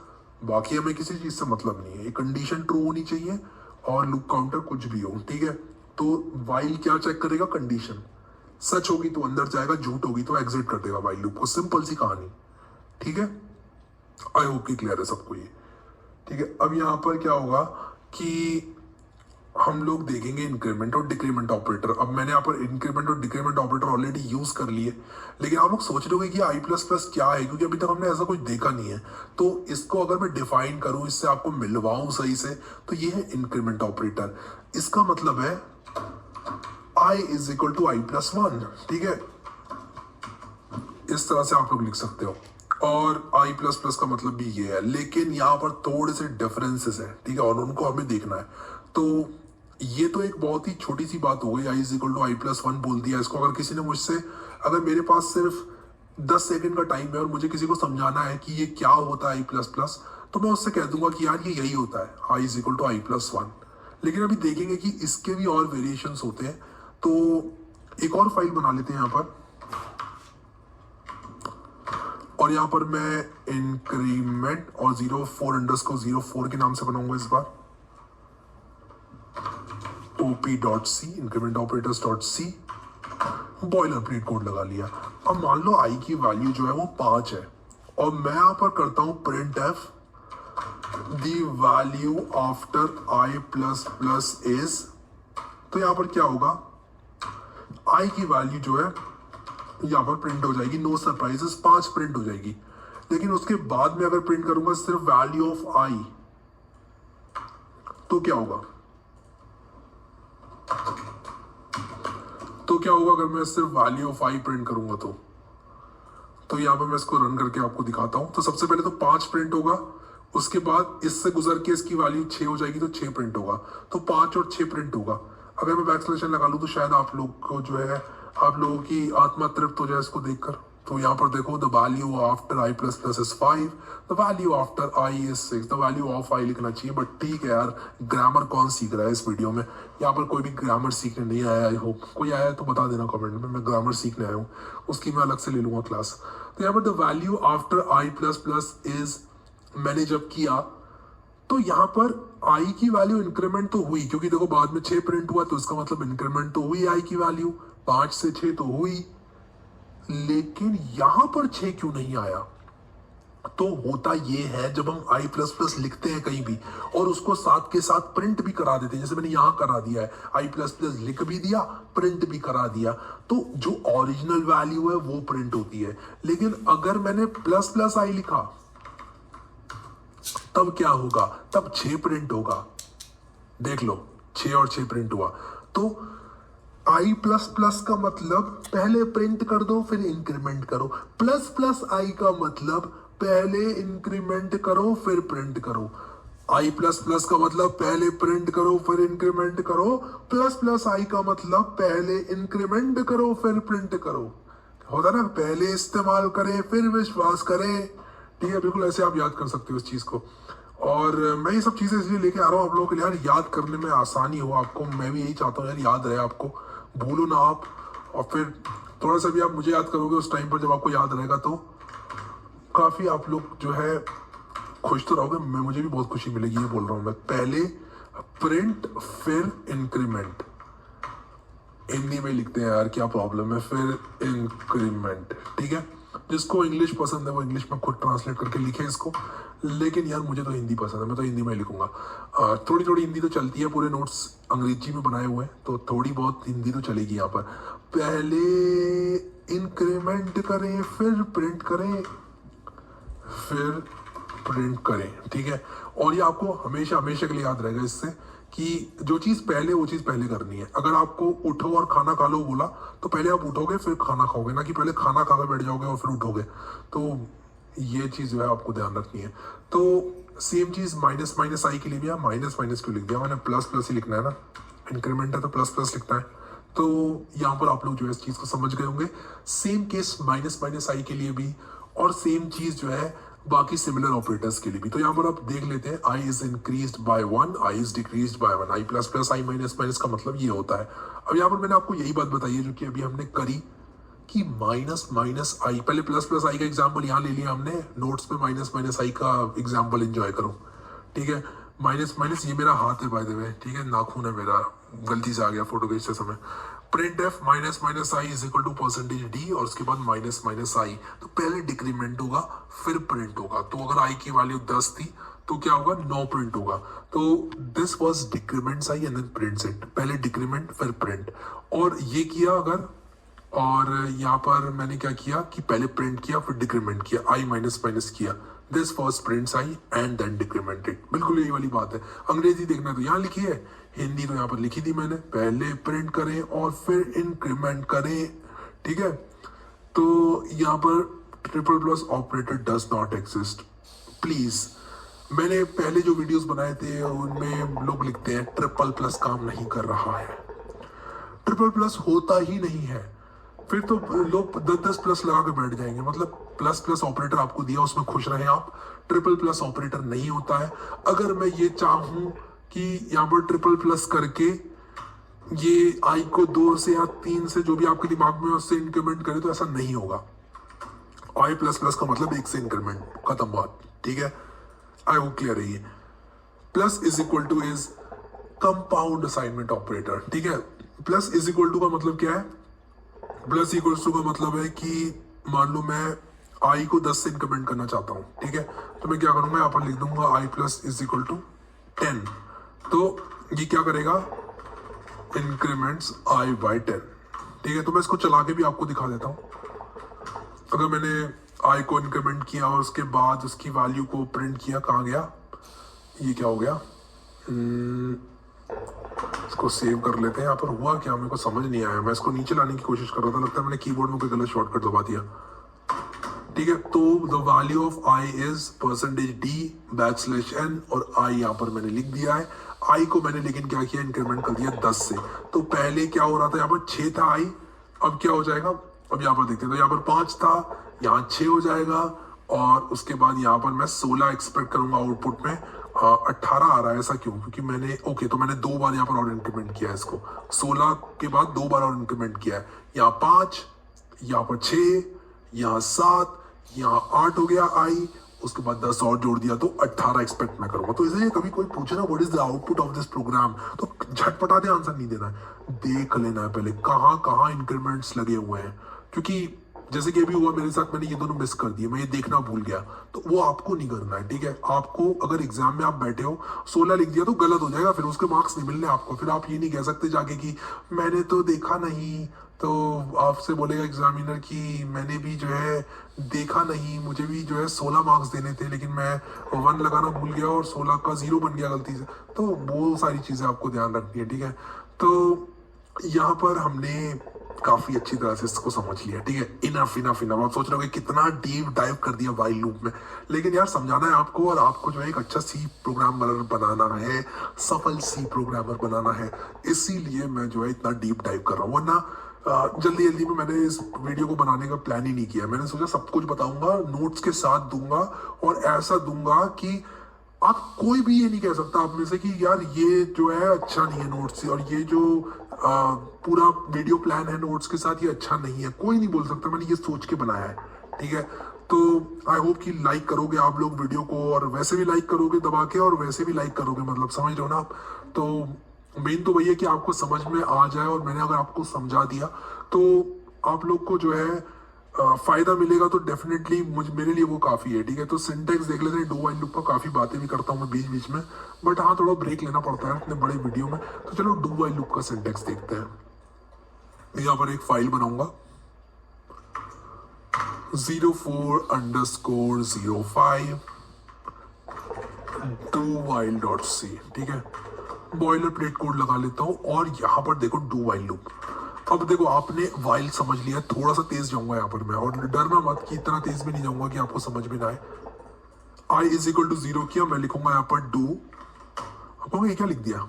बाकी हमें किसी चीज से मतलब नहीं है। ये कंडीशन ट्रू होनी चाहिए और लूप काउंटर कुछ भी हो, ठीक है। तो वाइल क्या चेक करेगा, कंडीशन सच होगी तो अंदर जाएगा, झूठ होगी तो एग्जिट कर देगा वाइल लूप को, सिंपल सी कहानी, ठीक है। आई होप कि क्लियर है सबको ये, ठीक है। अब यहाँ पर क्या होगा कि हम लोग देखेंगे इंक्रीमेंट और डिक्रीमेंट ऑपरेटर। अब मैंने यहाँ पर इंक्रीमेंट और डिक्रीमेंट ऑपरेटर ऑलरेडी यूज कर लिए, लेकिन आप लोग सोच रहे होंगे कि आई प्लस प्लस क्या है, क्योंकि अभी तक हमने ऐसा कुछ देखा नहीं है। तो इसको अगर मैं डिफाइन करूं, इससे आपको मिलवाऊं सही से, तो ये है इंक्रीमेंट ऑपरेटर। इसका मतलब है I is equal to I plus one, ठीक है। इस तरह से आप लोग लिख सकते हो, और आई प्लस प्लस का मतलब भी ये है, लेकिन यहाँ पर थोड़े से डिफरेंसेस हैं, ठीक है, और उनको हमें देखना है। तो ये तो एक बहुत ही छोटी सी बात हो गई, I is equal to I plus one बोल दिया। इसको अगर किसी ने मुझसे, अगर मेरे पास सिर्फ 10 सेकंड का टाइम है और मुझे किसी को समझाना है कि ये क्या होता है आई प्लस प्लस, तो मैं उससे कह दूंगा कि यार ये यही होता है, I is equal to I plus one. लेकिन अभी देखेंगे कि इसके भी और वेरिएशंस होते हैं। तो एक और फाइल बना लेते हैं यहाँ पर, और यहाँ पर मैं इंक्रीमेंट और 04_04 के नाम से बनाऊंगा इस बार, op.c increment operators dot C, boiler plate code लगा लिया। अब मान लो आई की वैल्यू जो है वो 5 है, और मैं यहां पर करता हूं print F the value after I plus plus is. तो यहां पर क्या होगा, आई की वैल्यू जो है यहां पर प्रिंट हो जाएगी, नो सरप्राइजेस 5 प्रिंट हो जाएगी। लेकिन उसके बाद में अगर प्रिंट करूंगा सिर्फ वैल्यू ऑफ आई, तो क्या होगा, तो क्या होगा अगर मैं सिर्फ वैल्यू ऑफ आई प्रिंट करूंगा तो यहाँ पर मैं इसको रन करके आपको दिखाता हूं। तो सबसे पहले तो 5 प्रिंट होगा, उसके बाद इससे गुजर के इसकी वैल्यू 6 हो जाएगी, तो 6 प्रिंट होगा, तो 5 और 6 प्रिंट होगा। अगर मैं बैकस्लैश लगा लूं तो शायद आप लोग को जो है, आप लोगों की आत्मा तृप्त हो जाए इसको देखकर। तो यहाँ पर देखो, the value after I plus plus is 5, the value after I is 6, the value of I लिखना चाहिए। बट ठीक है यार, ग्रामर कौन सीख रहा है इस वीडियो में? यहाँ पर कोई भी ग्रामर सीखने नहीं आया। आई होप कोई आया है तो बता देना कमेंट में, मैं ग्रामर सीखने आया हूँ, उसकी मैं अलग से ले लूंगा क्लास। तो यहाँ पर the value after I plus plus is, मैंने जब किया तो यहाँ पर आई की वैल्यू इंक्रीमेंट तो हुई, क्योंकि देखो बाद में 6 प्रिंट हुआ, तो इसका मतलब इंक्रीमेंट तो हुई आई की वैल्यू, 5 से 6 तो हुई। लेकिन यहां पर 6 क्यों नहीं आया? तो होता ये है, जब हम आई प्लस प्लस लिखते हैं कहीं भी और उसको साथ के साथ प्रिंट भी करा देते हैं, जैसे मैंने यहां करा दिया है, आई प्लस प्लस लिख भी दिया, प्रिंट भी करा दिया, तो जो ओरिजिनल वैल्यू है वो प्रिंट होती है। लेकिन अगर मैंने प्लस प्लस आई लिखा तब क्या होगा? तब 6 प्रिंट होगा। देख लो, 6 और 6 प्रिंट हुआ। तो आई प्लस प्लस का मतलब पहले प्रिंट कर दो फिर इंक्रीमेंट करो, प्लस प्लस आई का मतलब पहले इंक्रीमेंट करो फिर प्रिंट करो। आई प्लस प्लस का मतलब पहले प्रिंट करो फिर इंक्रीमेंट करो, प्लस प्लस आई का मतलब पहले इंक्रीमेंट करो फिर प्रिंट करो। होता ना, पहले इस्तेमाल करें फिर विश्वास करें, ठीक है? बिल्कुल ऐसे आप याद कर सकते हो इस चीज को। और मैं ये सब चीजें इसलिए लेके आ रहा हूँ आप लोगों के लिए, यार याद करने में आसानी हो आपको। मैं भी यही चाहता हूँ यार, याद रहे आपको, भूलो ना आप। और फिर थोड़ा सा भी आप मुझे याद करोगे उस टाइम पर जब आपको याद रहेगा, तो काफी आप लोग जो है खुश तो रहोगे। मैं, मुझे भी बहुत खुशी मिलेगी, ये बोल रहा हूँ मैं। पहले प्रिंट फिर इंक्रीमेंट, हिंदी में लिखते हैं यार, क्या प्रॉब्लम है? फिर इंक्रीमेंट, ठीक है? जिसको इंग्लिश पसंद है वो इंग्लिश में खुद ट्रांसलेट करके लिखे इसको, लेकिन यार मुझे तो हिंदी पसंद है, मैं तो हिंदी में लिखूंगा। थोड़ी थोड़ी हिंदी तो चलती है, पूरे नोट्स अंग्रेजी में बनाए हुए हैं, तो थोड़ी बहुत हिंदी तो चलेगी यहाँ पर। पहले इंक्रीमेंट करें फिर प्रिंट करें फिर प्रिंट करें, ठीक है? और ये आपको हमेशा हमेशा के लिए याद रहेगा इससे, कि जो चीज पहले वो चीज पहले करनी है। अगर आपको उठो और खाना खा लो बोला, तो पहले आप उठोगे फिर खाना खाओगे, ना कि पहले खाना खा कर बैठ जाओगे और फिर उठोगे। तो ये चीज जो है आपको ध्यान रखनी है। तो सेम चीज माइनस माइनस आई के लिए भी, माइनस माइनस क्यों लिख दिया मैंने? प्लस प्लस ही लिखना है ना, इंक्रीमेंट है तो प्लस प्लस लिखना है। तो यहाँ पर आप लोग जो है इस चीज को समझ गए होंगे। सेम केस माइनस माइनस आई के लिए भी, और सेम चीज जो है बाकी सिमिलर ऑपरेटर्स के लिए भी। तो यहाँ पर आप देख लेते हैं I is increase by 1, I is decrease by 1, I plus plus I minus minus का मतलब ये होता है। अब यहाँ पर मैंने आपको यही बात बताई है जो कि अभी हमने करी कि माइनस माइनस आई, पहले प्लस प्लस आई का एग्जाम्पल यहाँ ले लिया हमने, नोट्स में माइनस माइनस आई का एग्जाम्पल एंजॉय करो, ठीक है। माइनस माइनस ये मेरा हाथ है बाय द वे, ठीक है, नाखून है मेरा, गलती से आ गया फोटो खींचते समय। Print F minus minus I is equal to percentage D और उसके बाद माइनस माइनस आई, तो पहले डिक्रीमेंट होगा फिर प्रिंट होगा। तो अगर आई की वैल्यू 10 थी तो क्या होगा, 9 प्रिंट होगा। तो this was decrements I and then prints it, पहले डिक्रीमेंट फिर प्रिंट। और ये किया अगर, और यहाँ पर मैंने क्या किया कि पहले प्रिंट किया फिर डिक्रीमेंट किया, आई माइनस माइनस किया, this first prints I and then decremented. बिल्कुल यही वाली बात है। अंग्रेजी देखना तो यहाँ लिखी है, हिंदी तो यहाँ पर लिखी थी मैंने, पहले प्रिंट करें और फिर इंक्रीमेंट करें, ठीक है। तो यहाँ पर triple plus operator does not exist please. मैंने पहले जो वीडियोस बनाए थे उनमें लोग लिखते हैं ट्रिपल प्लस काम नहीं कर रहा है, ट्रिपल प्लस होता ही नहीं है। फिर तो लोग 10-10 प्लस लगा के बैठ जाएंगे, मतलब प्लस प्लस ऑपरेटर आपको दिया उसमें खुश रहे आप, ट्रिपल प्लस ऑपरेटर नहीं होता है। अगर मैं ये चाहूं कि यहाँ पर ट्रिपल प्लस करके ये आई को 2 से या 3 से जो भी आपके दिमाग में उससे इंक्रीमेंट करे तो ऐसा नहीं होगा। आई प्लस प्लस का मतलब 1 से इंक्रीमेंट, खत्म बात, ठीक है। आई होप क्लियर है ये। Plus is equal two is compound assignment operator, ठीक है। प्लस इज इक्वल टू का मतलब क्या है, प्लस इक्वल्स टू का मतलब है कि मान लो मैं आई को 10 से इंक्रीमेंट करना चाहता हूं, ठीक है। तो मैं क्या करूंगा, यहाँ पर लिख दूंगा आई प्लस इज इक्वल टू 10। तो ये क्या करेगा, इंक्रीमेंट्स आई बाय 10, ठीक है। तो मैं इसको चला के भी आपको दिखा देता हूं। अगर मैंने आई को इंक्रीमेंट किया और उसके बाद उसकी वैल्यू को प्रिंट किया, कहाँ गया, ये क्या हो गया, इसको सेव कर लेते हैं। यहाँ पर हुआ क्या मेरे को समझ नहीं आया, मैं इसको नीचे लाने की कोशिश कर रहा था, लगता है मैंने कीबोर्ड में कोई गलत शॉर्टकट दबा दिया, ठीक है। तो the value of I is percentage D backslash N, और आई यहाँ पर मैंने लिख दिया है। आई को मैंने लेकिन क्या किया, इंक्रीमेंट कर दिया 10 से। तो पहले क्या हो रहा था, यहाँ पर 6 था आई, अब क्या हो जाएगा, अब यहाँ पर देखते हैं, तो यहाँ पर 5 था, यहाँ 6 हो जाएगा, और उसके बाद यहाँ पर मैं 16 एक्सपेक्ट करूंगा आउटपुट में। 18 आ रहा है, ऐसा क्यों, क्योंकि मैंने ओके तो मैंने 2 बार यहाँ पर और इंक्रीमेंट किया है इसको, 16 के बाद 2 बार और इंक्रीमेंट किया है, यहाँ 5, यहाँ पर 6, यहाँ 7, यहाँ 8 हो गया आई, उसके बाद 10 और जोड़ दिया तो 18 एक्सपेक्ट मैं करूंगा। तो इसलिए कभी कोई पूछे ना what is the output of this program, तो झटपटा दे आंसर नहीं देना है, देख लेना है पहले कहाँ कहाँ इंक्रीमेंट्स लगे हुए हैं। क्योंकि जैसे कि अभी हुआ मेरे साथ, मैंने ये दोनों मिस कर दिए, मैं ये देखना भूल गया, तो वो आपको नहीं करना है, ठीक है। आपको अगर एग्जाम में आप बैठे हो 16 लिख दिया तो गलत हो जाएगा, फिर उसके मार्क्स नहीं मिलने आपको। फिर आप ये नहीं कह सकते जाके कि मैंने तो देखा नहीं, तो आपसे बोलेगा एग्जामिनर कि मैंने भी जो है देखा नहीं, मुझे भी जो है 16 मार्क्स देने थे लेकिन मैं 1 लगाना भूल गया और 16 का 0 बन गया गलती से। तो वो सारी चीजें आपको ध्यान रखनी है, ठीक है। तो यहाँ पर हमने काफी अच्छी तरह से इसको समझ लिया, ठीक है। Enough enough enough. आप सोच रहे हो कितना डीप डाइव कर दिया वाइल लूप में, लेकिन यार समझाना है आपको, और आपको जो है एक अच्छा सी प्रोग्रामर बनाना है, सफल सी प्रोग्रामर बनाना है, इसीलिए मैं जो है इतना डीप डाइव कर रहा हूँ। वरना जल्दी जल्दी में मैंने इस वीडियो को बनाने का प्लान ही नहीं किया। मैंने सोचा सब कुछ बताऊंगा, नोट्स के साथ दूंगा, और ऐसा दूंगा कि आप कोई भी ये नहीं कह सकता आप में से कि यार ये जो है अच्छा नहीं है नोट्स से, और ये जो पूरा वीडियो प्लान है नोट्स के साथ ये अच्छा नहीं है, कोई नहीं बोल सकता। मैंने ये सोच के बनाया है, ठीक है। तो आई होप कि लाइक करोगे आप लोग वीडियो को, और वैसे भी लाइक करोगे दबा के, और वैसे भी लाइक करोगे, मतलब समझ रहे हो ना आप। तो मेन तो वही है कि आपको समझ में आ जाए, और मैंने अगर आपको समझा दिया तो आप लोग को जो है फायदा मिलेगा, तो डेफिनेटली मेरे लिए वो काफी है, ठीक है। तो सिंटेक्स देख लेते हैं, डू व्हाइल लूप का काफी बातें भी करता हूँ मैं बीच बीच में, बट हाँ थोड़ा ब्रेक लेना पड़ता है इतने बड़े वीडियो में। तो चलो डू व्हाइल लूप का सिंटेक्स देखते हैं। यहाँ पर एक फाइल बनाऊंगा 04_05 dowhile.c, ठीक है। बॉयलर प्लेट कोड लगा लेता हूँ, और यहाँ पर देखो डू व्हाइल लूप। अब देखो आपने वाइल समझ लिया, थोड़ा सा तेज जाऊंगा यहाँ पर मैं, और डरना मत कि इतना तेज भी नहीं जाऊंगा कि आपको समझ में ना आए। आई इज इक्वल टू 0 किया, मैं लिखूंगा यहाँ पर डू, आपको ये क्या लिख दिया,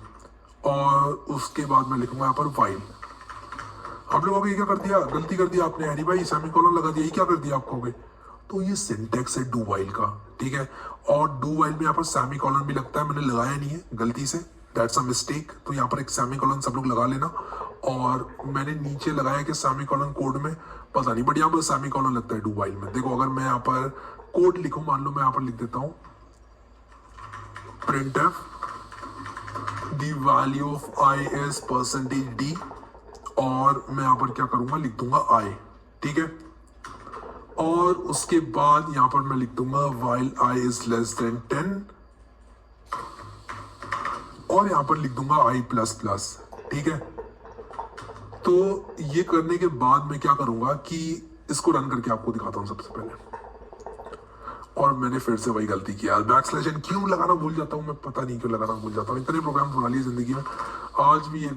और उसके बाद मैं लिखूंगा यहाँ पर वाइल। आप लोगों को ये क्या कर दिया, गलती कर दिया आपने, हरी भाई सेमीकोलन लगा दिया, ये क्या कर दिया आप कहोगे। तो ये सिंटेक्स है डू वाइल का, ठीक है। और डू वाइल में यहाँ पर सेमी कॉलन भी लगता है, मैंने लगाया नहीं है गलती से, दैट्स अ मिस्टेक। तो यहाँ पर एक सेमी कॉलन सब लोग लगा लेना। और मैंने नीचे लगाया कि सेमी कॉलन कोड में पता नहीं, बट यहाँ पर सेमी कॉलन लगता है डू वाइल में। देखो अगर मैं यहाँ पर कोड लिखूं, मान लो मैं यहाँ पर लिख देता हूँ printf the value of I is %d, और मैं यहाँ पर क्या करूंगा, लिख दूंगा I, ठीक है। और उसके बाद यहाँ पर मैं लिख दूंगा while I is less than 10, और यहाँ पर लिख दूंगा I++, ठीक है। तो ये करने के बाद मैं क्या करूंगा कि इसको रन करके आपको दिखाता हूं सबसे पहले। और मैंने फिर से वही गलती किया, बैकस्लैश एन क्यों लगाना भूल जाता हूँ मैं, पता नहीं क्यों लगाना भूल जाता हूँ। इतने प्रोग्राम बना लिए जिंदगी में, आज भी ये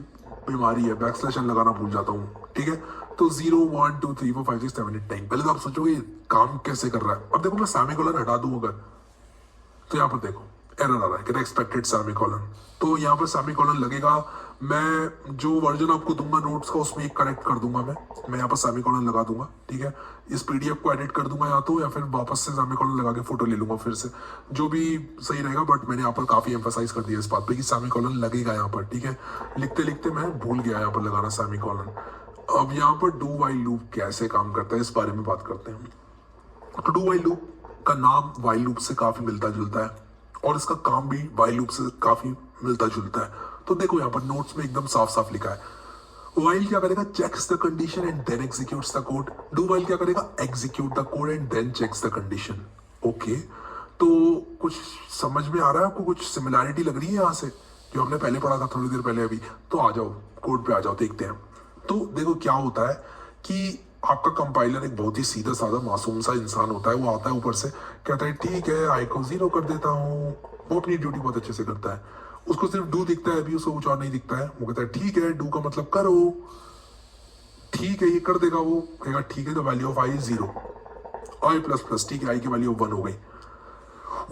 बीमारी है, बैकस्लैश एन लगाना भूल जाता हूँ, ठीक है। तो 0 1 2 3 4 5 6 7 8 9, पहले तो आप सोचोगे काम कैसे कर रहा है। अब देखो मैं सेमीकोलन हटा दूं अगर, तो यहाँ पर देखो एरर आ रहा है कि एक्सपेक्टेड सेमीकोलन, तो यहाँ पर सेमीकोलन लगेगा। मैं जो वर्जन आपको दूंगा नोट्स का उसमें एक करेक्ट कर दूंगा, मैं यहाँ पर सेमीकोलन लगा दूंगा, ठीक है। इस पीडीएफ को एडिट कर दूंगा या तो, या फिर वापस से सेमीकोलन लगा के फोटो ले लूंगा फिर से, जो भी सही रहेगा। बट मैंने यहाँ पर काफी एम्फसाइज कर दिया इस बात पे कि सेमीकोलन लगेगा यहाँ पर, ठीक है। लिखते लिखते मैं भूल गया यहाँ पर लगाना सेमीकोलन। अब यहाँ पर डू वाइल लूप कैसे काम करता है इस बारे में बात करते हैं। तो डू वाइल लूप का नाम वाइल लूप से काफी मिलता जुलता है, और इसका काम भी वाइल लूप से काफी मिलता जुलता है। तो देखो यहाँ पर नोट्स में एकदम साफ साफ लिखा है। वाइल क्या करेगा, checks the condition and then executes the code. Do while क्या करेगा, execute the code and then checks the condition. Okay, तो कुछ समझ में आ रहा है आपको, कुछ सिमिलैरिटी लग रही है यहाँ से जो हमने पहले पढ़ा था थोड़ी देर पहले अभी। तो आ जाओ कोड पे आ जाओ, देखते हैं। तो देखो क्या होता है कि आपका कंपाइलर एक बहुत ही सीधा साधा मासूम सा इंसान होता है। वो आता है ऊपर से, कहता है ठीक है आई को 0 कर देता हूँ। वो अपनी ड्यूटी बहुत अच्छे से करता है, उसको सिर्फ डू दिखता है, अभी उसको कुछ और नहीं दिखता है। वो कहता है ठीक है डू का मतलब करो, ठीक है ये कर देगा। वो कहेगा ठीक है, तो वैल्यू ऑफ आई 0, I++, ठीक है आई की वैल्यू 1 हो गई।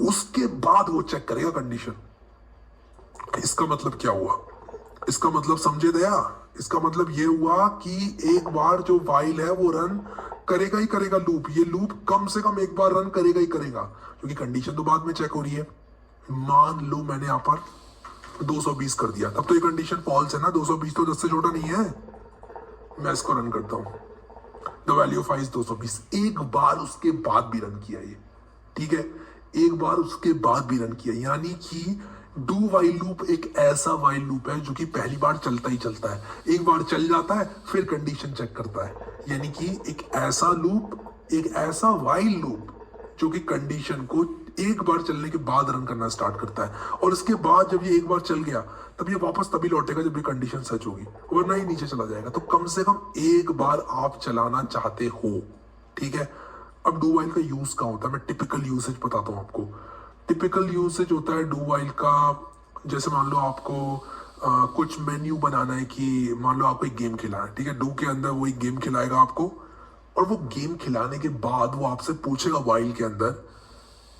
उसके बाद वो चेक करेगा कंडीशन। इसका मतलब क्या हुआ, इसका मतलब समझे दया, इसका मतलब ये हुआ कि एक बार जो वाइल है वो रन करेगा ही करेगा लूप। ये लूप कम से कम एक बार रन करेगा ही करेगा, क्योंकि कंडीशन तो बाद में चेक हो रही है। मान लो मैंने यहाँ पर 220 कर दिया, तब तो ये कंडीशन फॉल्स है ना, 220 तो 10 से छोटा नहीं है। मैं इसको रन करता हूं, the value of I is 220। एक बार उसके बाद भी रन किया ये, ठीक है, एक बार उसके बाद भी रन किया। यानी कि डू वाइल लूप एक ऐसा वाइल लूप है जो कि पहली बार चलता ही चलता है, एक बार चल जाता है फिर कंडीशन चेक करता है। यानी कि एक ऐसा लूप, एक ऐसा वाइल लूप जो कि कंडीशन को एक बार चलने के बाद रन करना स्टार्ट करता है, और इसके बाद जब ये एक बार चल गया तब ये वापस तभी लौटेगा जब ये कंडीशन सच होगी, वरना ही नीचे चला जाएगा। तो कम से कम एक बार आप चलाना चाहते हो, ठीक है। अब डू वाइल का यूज क्या होता है, मैं टिपिकल यूसेज बताता हूँ आपको। टिपिकल यूसेज होता है डू वाइल का, जैसे मान लो आपको कुछ मेन्यू बनाना है कि मान लो आपको एक गेम खिलाना है, ठीक है। डू के अंदर वो एक गेम खिलाएगा आपको, और वो गेम खिलाने के बाद वो आपसे पूछेगा वाइल के अंदर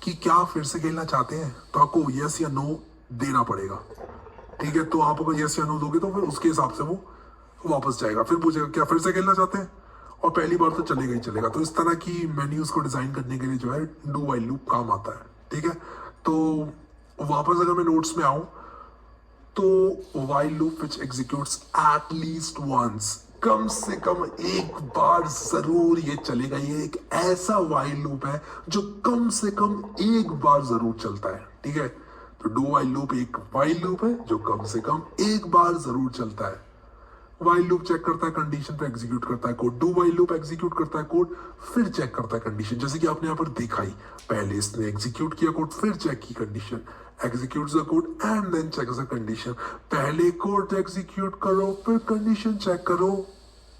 कि क्या फिर से खेलना चाहते हैं, तो आपको यस या नो देना पड़ेगा, ठीक है। तो आप अगर यस या नो दोगे तो फिर उसके हिसाब से वो वापस जाएगा, फिर पूछेगा क्या फिर से खेलना चाहते हैं, और पहली बार तो चलेगा ही चलेगा। तो इस तरह की मेन्यूज को डिजाइन करने के लिए जो है डू वाइल लूप काम आता है, ठीक है। तो वापस अगर मैं नोट्स में आऊं, तो while loop which executes at least once, कम से कम एक बार जरूर ये चलेगा। ये एक ऐसा वाइल लूप है जो कम से कम एक बार जरूर चलता है, ठीक है। तो डू वाइल लूप एक वाइल लूप है जो कम से कम एक बार जरूर चलता है। वाइल लूप चेक करता है कंडीशन पे एग्जीक्यूट करता है code. Do while loop execute करता है कोड, फिर चेक करता है कंडीशन, जैसे कि आपने यहाँ पर देखा ही, पहले इसने एग्जीक्यूट किया कोड, फिर चेक की condition, executes the code and then checks the condition। पहले कोड एग्जीक्यूट करो फिर कंडीशन चेक करो,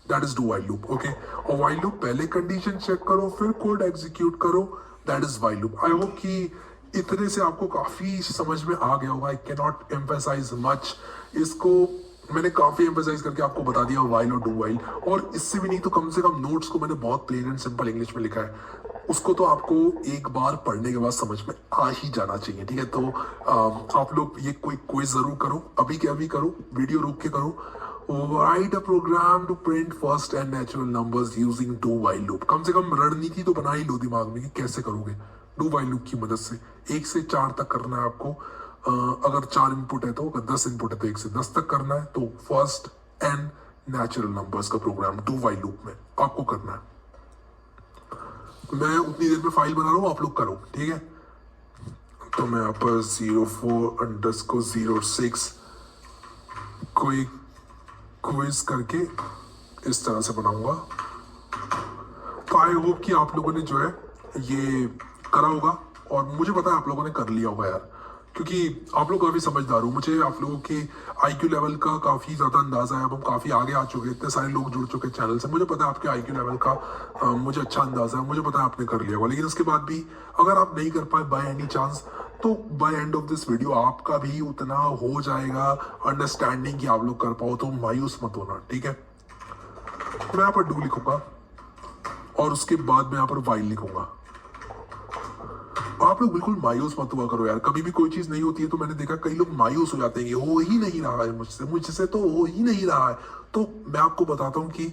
that is do while loop, okay. और वाइल लूप पहले कंडीशन चेक करो फिर कोड एग्जीक्यूट करो, that is while loop. I hope कि इतने से आपको काफी समझ में आ गया होगा। I can not emphasize much, इसको मैंने काफी एम्फेसाइज करके आपको बता दिया वाइल और डू वाइल, और इससे भी नहीं तो कम से कम नोट्स को मैंने बहुत प्लेन एंड सिंपल इंग्लिश में लिखा है, उसको तो आपको एक बार पढ़ने के बाद समझ में आ ही जाना चाहिए, ठीक है। तो आप लोग ये कोई जरूर करो, अभी के अभी करो, वीडियो रोक के करो, write a program to print first and natural numbers using do while loop. कम से कम रणनीति तो बना ही लो दिमाग में कि कैसे करोगे। डू वाइल लूप की मदद से 1 से 4 तक करना है आपको। अगर 4 इनपुट है तो, अगर 10 इनपुट है तो 1 से 10 तक करना है। तो फर्स्ट एंड नेचुरल नंबर्स का प्रोग्राम डू वाइल लूप में आपको करना है। मैं उतनी देर में फाइल बना रहा हूँ, आप लोग करो, ठीक है। तो मैं यहाँ पर 04_06 कोई क्विज करके इस तरह से बनाऊंगा। तो आई होप कि आप लोगों ने जो है ये करा होगा, और मुझे पता है आप लोगों ने कर लिया होगा यार, क्योंकि आप लोग काफ़ी समझदार हो। मुझे आप लोगों के आईक्यू लेवल का काफ़ी ज़्यादा अंदाज़ा है। अब हम काफ़ी आगे आ चुके हैं, इतने सारे लोग जुड़ चुके हैं चैनल से। मुझे पता है आपके आईक्यू लेवल का मुझे अच्छा अंदाज़ा है। मुझे पता है आपने कर लिया होगा, लेकिन उसके बाद भी अगर आप नहीं कर पाए बाय एनी चांस, तो by end of this video आपका भी उतना हो जाएगा अंडरस्टैंडिंग कि आप लोग कर पाओ। तो मायूस मत होना, ठीक है। मैं यहाँ पर डू लिखूंगा और उसके बाद मैं यहाँ पर वाइल लिखूंगा। आप लोग बिल्कुल मायूस मत हुआ करो यार। कभी भी कोई चीज नहीं होती है तो मैंने देखा कई लोग मायूस हो जाते हैं कि हो ही नहीं रहा है मुझसे तो हो ही नहीं रहा है। तो मैं आपको बताता हूँ कि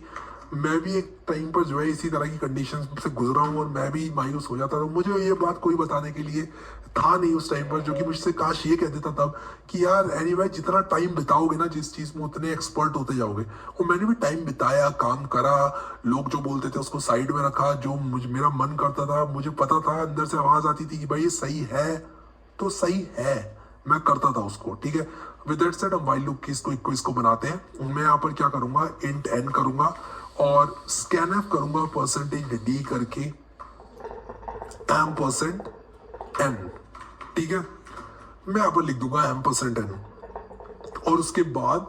मैं भी एक टाइम पर जो है इसी तरह की कंडीशन से गुजरा हूँ, और मैं भी मायूस हो जाता था। मुझे ये बात कोई बताने के लिए था नहीं उस टाइम पर, जो कि मुझसे काश ये कह देता तब कि यार एनीवे जितना टाइम बिताओगे ना जिस चीज में, उतने एक्सपर्ट होते जाओगे। और मैंने भी टाइम बिताया, काम करा, लोग जो बोलते थे उसको साइड में रखा। जो मेरा मन करता था, मुझे पता था, अंदर से आवाज आती थी कि भाई ये सही है तो सही है, मैं करता था उसको, ठीक है। विद दैट सेड हम वाइल लूप की इसको बनाते हैं। मैं यहाँ पर क्या करूंगा, इंट एन करूंगा और स्कैनएफ करूंगा %d करके %n, ठीक है। मैं यहाँ पर लिख दूंगा %n, और उसके बाद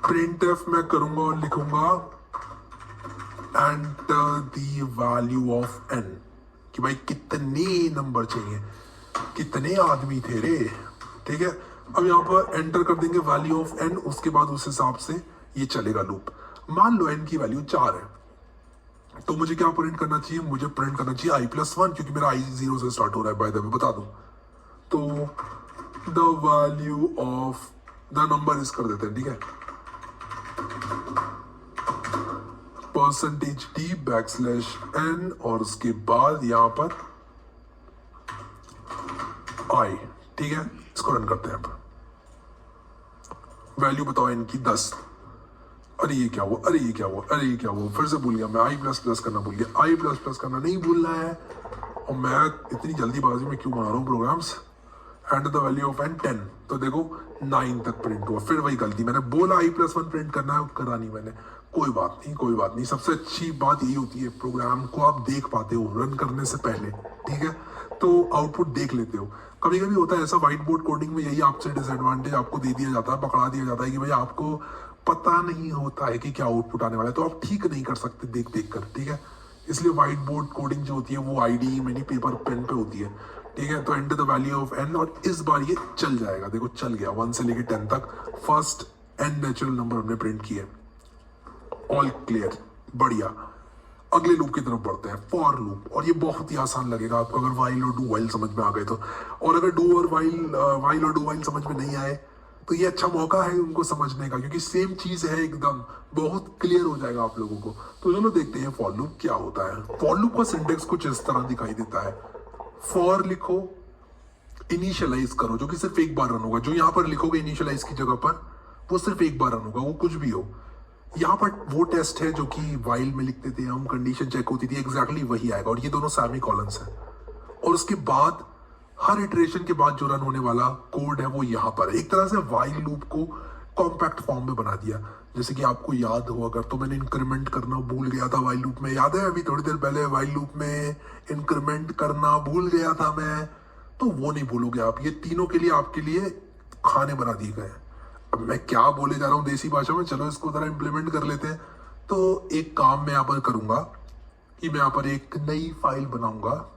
printf मैं करूंगा और लिखूंगा enter the value of n, कि भाई कितने नंबर चाहिए, कितने आदमी थे रे, ठीक है। अब यहाँ पर एंटर कर देंगे वैल्यू ऑफ n, उसके बाद उस हिसाब से ये चलेगा लूप। मान लो n की वैल्यू 4 है, तो मुझे क्या प्रिंट करना चाहिए, मुझे प्रिंट करना चाहिए i+1, क्योंकि मेरा i 0 से स्टार्ट हो रहा है, बाय द वे बता दूं। तो the value of the number इस कर देते हैं, ठीक है, %d\n, और उसके बाद यहां पर i, ठीक है। इसको रन करते हैं। वैल्यू बताओ n की 10। अरे ये क्या हुआ, अरे ये क्या हुआ, अरे ये क्या हुआ, फिर से भूल गया मैं, i++ करना भूल गया। i++ करना नहीं भूलना है। और मैं इतनी जल्दीबाजी में क्यों बना रहा हूँ programs. And the value of n 10, तो देखो 9 तक प्रिंट हुआ। फिर वही गलती, मैंने बोला i+1 प्रिंट करना है, करा नहीं मैंने। कोई बात नहीं, कोई बात नहीं। सबसे अच्छी बात यही होती है प्रोग्राम को आप देख पाते हो रन करने से पहले, ठीक है। तो आउटपुट देख लेते हो। कभी कभी होता है ऐसा व्हाइट बोर्ड कोडिंग में, यही आपसे डिसएडवांटेज आपको दे दिया जाता है, पकड़ा दिया जाता है कि भाई आपको पता नहीं होता है कि क्या आउटपुट आने वाला है, तो आप ठीक नहीं कर सकते देख देख कर, ठीक है। इसलिए व्हाइट बोर्ड कोडिंग जो होती है वो आईडी मिनी पेपर पेन पे होती है, ठीक है। तो enter the value of n, और इस बार ये चल जाएगा। देखो चल गया, 1 से लेके 10 तक फर्स्ट n नेचुरल नंबर हमने प्रिंट किए। ऑल क्लियर, बढ़िया। अगले लूप की तरफ बढ़ते हैं, फॉर लूप। और ये बहुत ही आसान लगेगा आपको अगर वाइल और डू वाइल समझ में आ गए तो। और अगर डू और वाइल और डू वाइल समझ में नहीं आए तो ये अच्छा मौका है उनको समझने का, क्योंकि सेम चीज है एकदम, बहुत क्लियर हो जाएगा आप लोगों को। तो चलो देखते हैं फॉर लूप क्या होता है। फॉर लूप का सिंटेक्स कुछ इस तरह दिखाई देता है। फॉर लिखो, इनिशियलाइज करो, जो कि सिर्फ एक बार रन होगा। जो यहाँ पर लिखोगे इनिशियलाइज की जगह पर, वो सिर्फ एक बार रन होगा, वो कुछ भी हो। यहाँ पर वो टेस्ट है जो कि वाइल में लिखते थे हम, कंडीशन चेक होती थी, एग्जैक्टली वही आएगा। और ये दोनों सेमी कॉलम्स हैं। और उसके बाद हर इटरेशन के बाद जो रन होने वाला कोड है वो यहाँ पर है। एक तरह से वाइल लूप को कॉम्पैक्ट फॉर्म में बना दिया। जैसे कि आपको याद हो अगर, तो मैंने इंक्रीमेंट करना भूल गया था वाइल लूप में, याद है अभी थोड़ी देर पहले वाइल लूप में इंक्रीमेंट करना भूल गया था मैं, तो वो नहीं भूलोगे आप। ये तीनों के लिए आपके लिए खाने बना दिए गए हैं। अब मैं क्या बोले जा रहा हूँ देसी भाषा में, चलो इसको जरा इंप्लीमेंट कर लेते हैं। तो एक काम मैं यहाँ पर करूंगा कि मैं यहाँ पर एक नई फाइल बनाऊंगा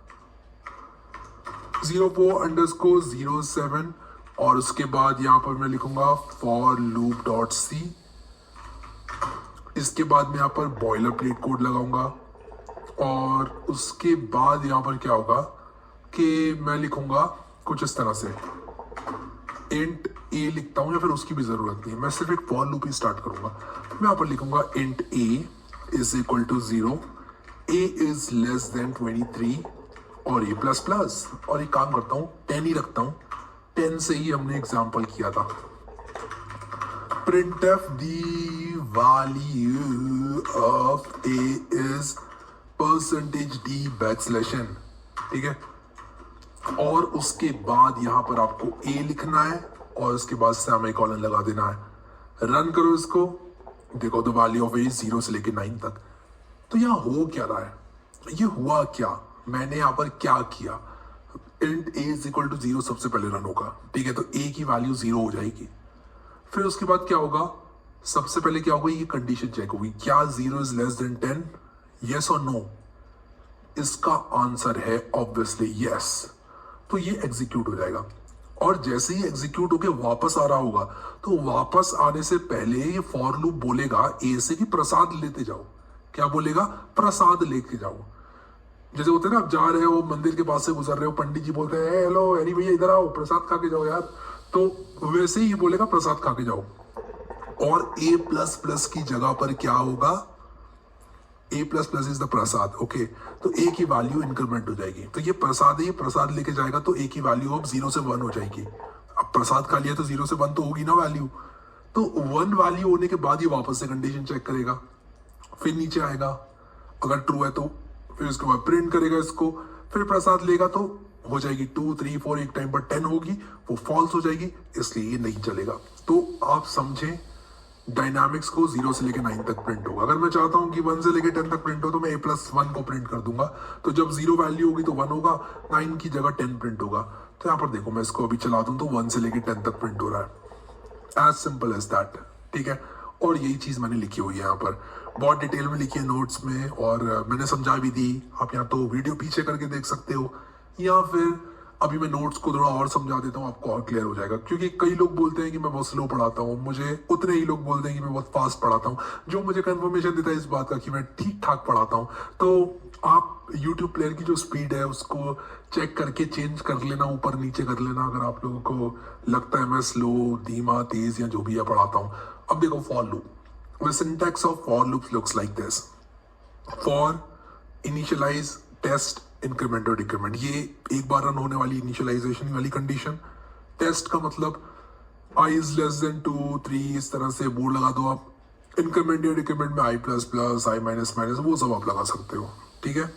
04_07, और उसके बाद यहाँ पर मैं लिखूंगा for loop.c। इसके बाद मैं यहाँ पर बॉयलर प्लेट कोड लगाऊंगा, और उसके बाद यहाँ पर क्या होगा कि मैं लिखूंगा कुछ इस तरह से इंट ए लिखता हूँ या फिर उसकी भी जरूरत नहीं है, मैं सिर्फ एक फॉर लूप ही स्टार्ट करूंगा। मैं यहाँ पर लिखूंगा int A is equal to 0, A is less than 23 और ए प्लस प्लस, और एक काम करता हूँ 10 ही रखता हूँ, 10 से ही हमने एग्जाम्पल किया था। printf the value of a is %d backslash n, ठीक है। और उसके बाद यहां पर आपको a लिखना है और उसके बाद सेमीकोलन लगा देना है। रन करो इसको, देखो द वैल्यू ऑफ a 0 से लेके 9 तक। तो यहां हो क्या रहा है, ये हुआ क्या, मैंने यहां पर क्या किया, int a is equal to 0 सबसे पहले रन होगा, ठीक है। तो a की वैल्यू 0 हो जाएगी। फिर उसके बाद क्या होगा, सबसे पहले क्या होगा, ये कंडीशन चेक होगी, क्या 0 इज लेस देन 10, यस और नो। इसका आंसर है ऑब्वियसली यस, तो ये एग्जीक्यूट हो जाएगा। और जैसे ही एग्जीक्यूट होके वापस आ रहा होगा, तो वापस आने से पहले ये फॉर लूप बोलेगा ए से कि प्रसाद लेते जाओ। क्या बोलेगा, प्रसाद लेके जाओ। जैसे होते हैं ना, आप जा रहे हो मंदिर के पास से गुजर रहे हो, पंडित जी बोलते हैं हेलो एनी भैया इधर आओ प्रसाद खा के जाओ यार, तो वैसे ही बोलेगा प्रसाद खा के जाओ। और a प्लस प्लस की जगह पर क्या होगा, a plus plus is the Prasad, okay. तो a की वैल्यू इंक्रीमेंट हो जाएगी, तो ये प्रसाद है, ये प्रसाद लेके जाएगा, तो a की वैल्यू अब 0 से 1 हो जाएगी। अब प्रसाद खा लिया तो 0 से 1 तो होगी ना वैल्यू, तो 1 वैल्यू होने के बाद ये वापस से कंडीशन चेक करेगा, फिर नीचे आएगा, अगर ट्रू है तो फिर उसके बाद प्रिंट करेगा इसको, फिर प्रसाद लेगा तो हो जाएगी 2 3 4, एक टाइम पर 10 होगी, वो फॉल्स हो जाएगी, इसलिए ये नहीं चलेगा। तो आप समझें, डायनामिक्स को 0 से लेकर 9 तक प्रिंट होगा। अगर मैं चाहता हूं कि 1 से लेकर 10 तक प्रिंट हो तो मैं a+1 को प्रिंट कर दूंगा, तो जब 0 वैल्यू होगी तो 1 होगा, 9 की जगह 10 प्रिंट होगा। तो यहाँ पर देखो मैं इसको अभी चला दूं तो 1 से लेकर 10 तक प्रिंट हो रहा है, एज सिंपल एज दैट, ठीक है। और यही चीज मैंने लिखी हुई है यहाँ पर, बहुत डिटेल में लिखी है नोट्स में, और मैंने समझा भी दी। आप यहाँ तो वीडियो पीछे करके देख सकते हो, या फिर अभी मैं नोट्स को थोड़ा और समझा देता हूँ, आपको और क्लियर हो जाएगा। क्योंकि कई लोग बोलते हैं कि मैं बहुत स्लो पढ़ाता हूँ, मुझे उतने ही लोग बोलते हैं कि मैं बहुत फास्ट पढ़ाता हूँ, जो मुझे कंफर्मेशन देता है इस बात का कि मैं ठीक ठाक पढ़ाता हूँ। तो आप यूट्यूब प्लेयर की जो स्पीड है उसको चेक करके चेंज कर लेना, ऊपर नीचे कर लेना, अगर आप लोगों को लगता है मैं स्लो, धीमा, तेज या जो भी है पढ़ाता हूँ। अब देखो for loop, the syntax of for loops looks like this: for initialize, test, increment और decrement, ये एक बार रन होने वाली इनिशियलाइजेशन वाली कंडीशन। टेस्ट का मतलब i is less than 2 3, इस तरह से बोर्ड लगा दो आप। इंक्रीमेंट या डिक्रीमेंट में i++ i माइनस वो सब आप लगा सकते हो, ठीक है।